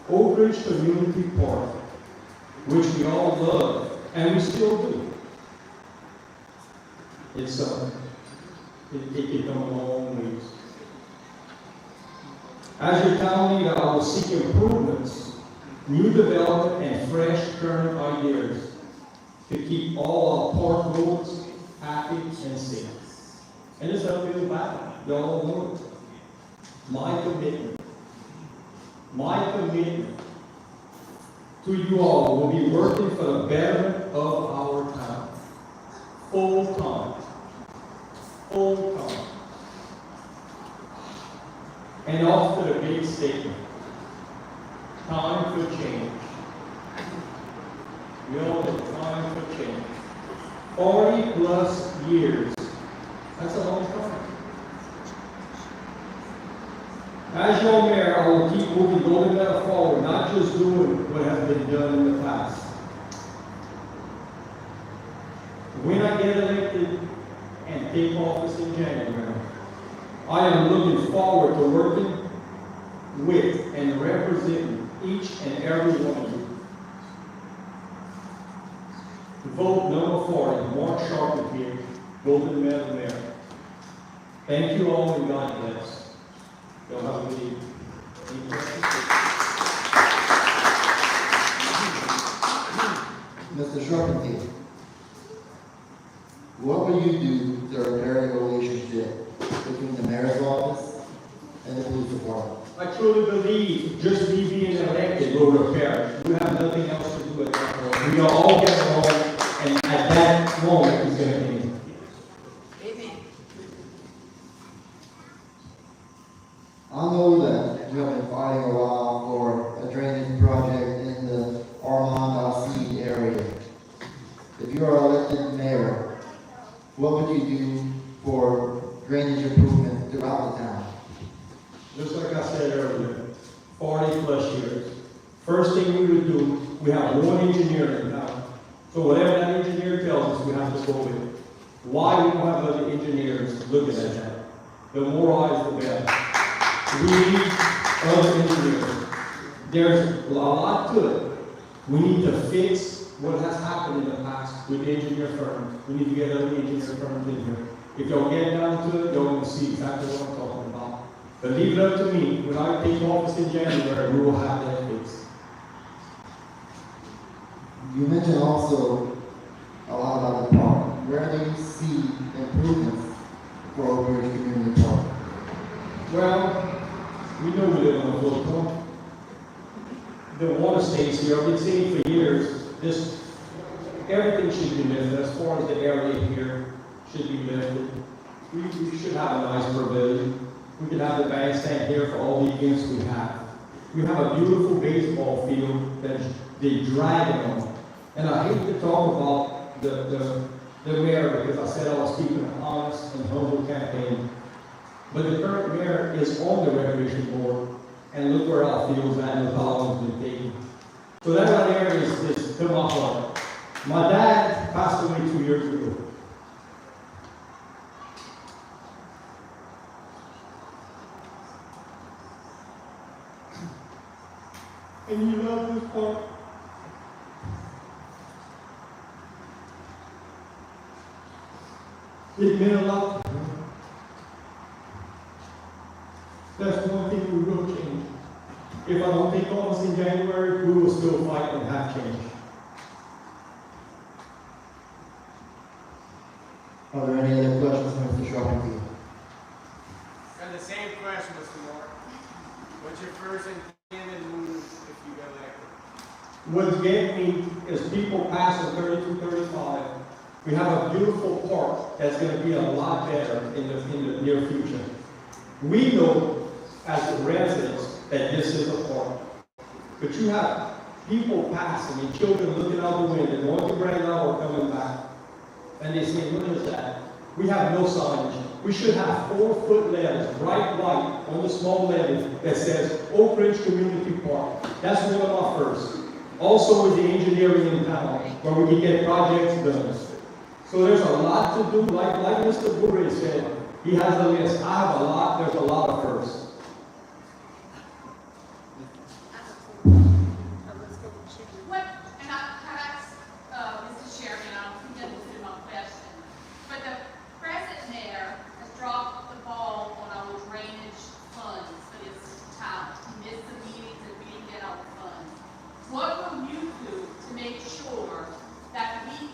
O: Oak Ridge Community Park, which we all love, and we still do. It's it can come a long ways. As your town leader, I will seek improvements, new development, and fresh current ideas to keep all our park roads happy and safe. And it's an uphill battle. Y'all know it. My commitment to you all will be working for the betterment of our town. Full time. And off to the big statement. Time for change. We all know time for change. 40 plus years. That's a long time. As your mayor, I will keep moving Golden Meadow forward, not just doing what has been done in the past. When I get elected and take office in January, I am looking forward to working with and representing each and every one of you. Vote number 40, Mark Sharp here, Golden Meadow Mayor. Thank you all and God bless. Y'all have a good evening.
A: Mr. Sharpton, what will you do to repair the relationship between the mayor's office and the police department?
O: I truly believe just me being elected will repair it. We have nothing else to do at that point. We all get along, and at that moment, it's going to end.
A: I know that you have been fighting a while for a drainage project in the Armand-Dossie area. If you are elected mayor, what would you do for drainage improvement throughout the town?
O: Just like I said earlier, 40 plus years. First thing we would do, we have one engineer in town. So whatever that engineer tells us, we have to go with it. Why we don't have other engineers looking at that? The more eyes, the better. We need other engineers. There's a lot to it. We need to fix what has happened in the past with the engineer firm. We need to get other engineer firms in here. If y'all get down to it, y'all will see exactly what I'm talking about. But leave it up to me. When I take office in January, we will have that fixed.
A: You mentioned also a lot about the park. Where do you see improvements for Oak Ridge Community Park?
O: Well, we know we live on a floodplain. The water stays here. I've been saying for years, everything should be lifted. As far as the area here should be lifted. We should have a nice pavilion. We could have the bandstand here for all the events we have. We have a beautiful baseball field that they drag it on. And I hate to talk about the mayor because I said I was keeping an honest and humble campaign. But the current mayor is on the recreation board, And look where our fields at and look how long it's been taking. So that right there is to my heart. My dad passed away 2 years ago. And you love this part. It meant a lot to him. That's one thing we will change. If I don't take office in January, we will still fight and have change.
A: Are there any other questions for Mr. Sharpton?
P: And the same question, Mr. Moore. What's your first intended move if you get elected?
O: What's getting me is people passing 32, 35. We have a beautiful park that's going to be a lot better in the near future. We know as the residents that this is a park. But you have people passing and children looking out the window, going to Brandon or coming back. And they say, what is that? We have no signage. We should have 4-foot letters, bright white, on the small letters that says Oak Ridge Community Park. That's one of our first. Also with the engineering in town, where we can get projects done. So there's a lot to do, like Mr. Bourré said. He has a list. I have a lot, there's a lot of firsts.
E: What, and I asked, Mr. Chairman, I don't think that was in my question, but the present mayor has dropped the ball on our drainage funds for this town. He missed the meetings and we didn't get our funds. What will you do to make sure that we,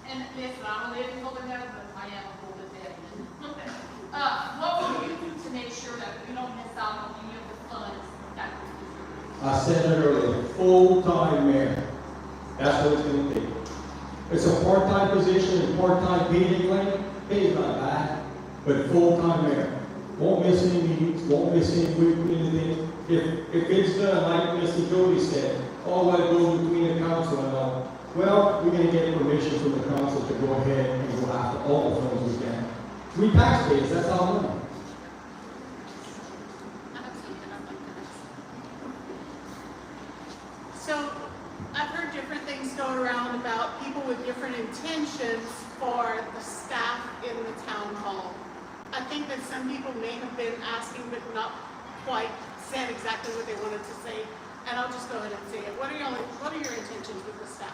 E: and listen, I don't live in Golden Heaven, but I am a Golden Heaven. What will you do to make sure that we don't miss out on any of the funds that we deserve?
O: I said it earlier, full-time mayor. That's what it's going to take. It's a part-time position and part-time paying lane. Pay's not bad, but full-time mayor. Won't miss any meetings, won't miss any anything. If it's done, like Mr. Jody said, all that goes between the council and all. Well, we're going to get permission from the council to go ahead and go after all the funds we can. We taxpayers, that's our money.
Q: So, I've heard different things going around about people with different intentions for the staff in the town hall. I think that some people may have been asking but not quite said exactly what they wanted to say. And I'll just go ahead and say it. What are your intentions with the staff?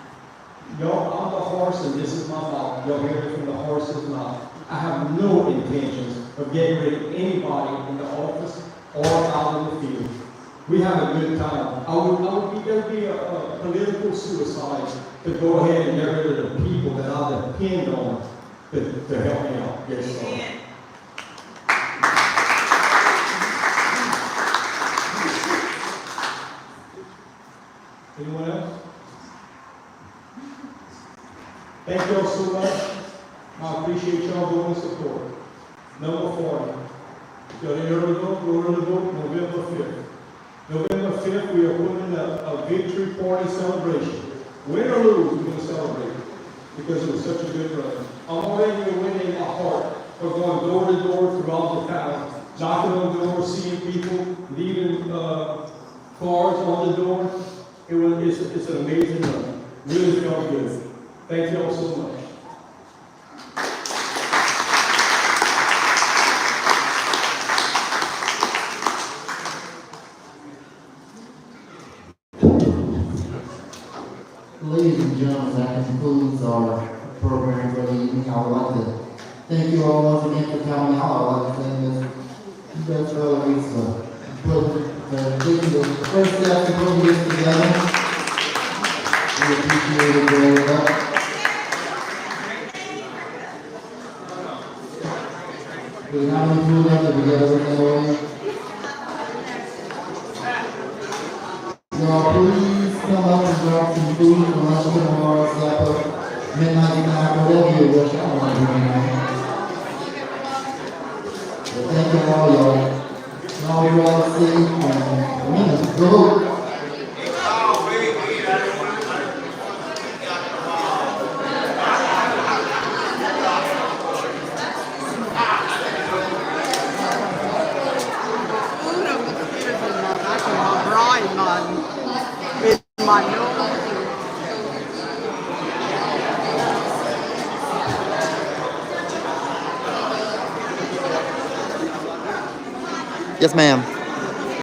O: Yo, I'm the horse and this is my mouth. You'll hear it from the horse's mouth. I have no intentions of getting rid of anybody in the office or out in the field. We have a good time. There'd be a political suicide to go ahead and get rid of the people that I depend on to help me out. Yes, sir. Anyone else? Thank you all so much. I appreciate y'all voting support. Number 40. If y'all didn't early vote, go early vote November 5th. November 5th, we are putting a victory party celebration. Win or lose, we're going to celebrate because it was such a good run. I'm already a win in my heart for going door to door throughout the town, knocking on doors, seeing people, leaving cards on the door. It's an amazing run. Really felt good. Thank you all so much.
A: Ladies and gentlemen, that concludes our program for the evening. I would like to thank you all once again for coming out. I would like to thank Ms. Beth Early for taking the first step to putting this together. We appreciate it very much. We have any food left to get everything away? Y'all, please come up and grab some food from lunch tomorrow, supper, midnight snack, whatever you wish. I don't want to do anything. But thank you all, y'all. Y'all be all safe and go.
G: Food on the computer,
R: Yes, ma'am.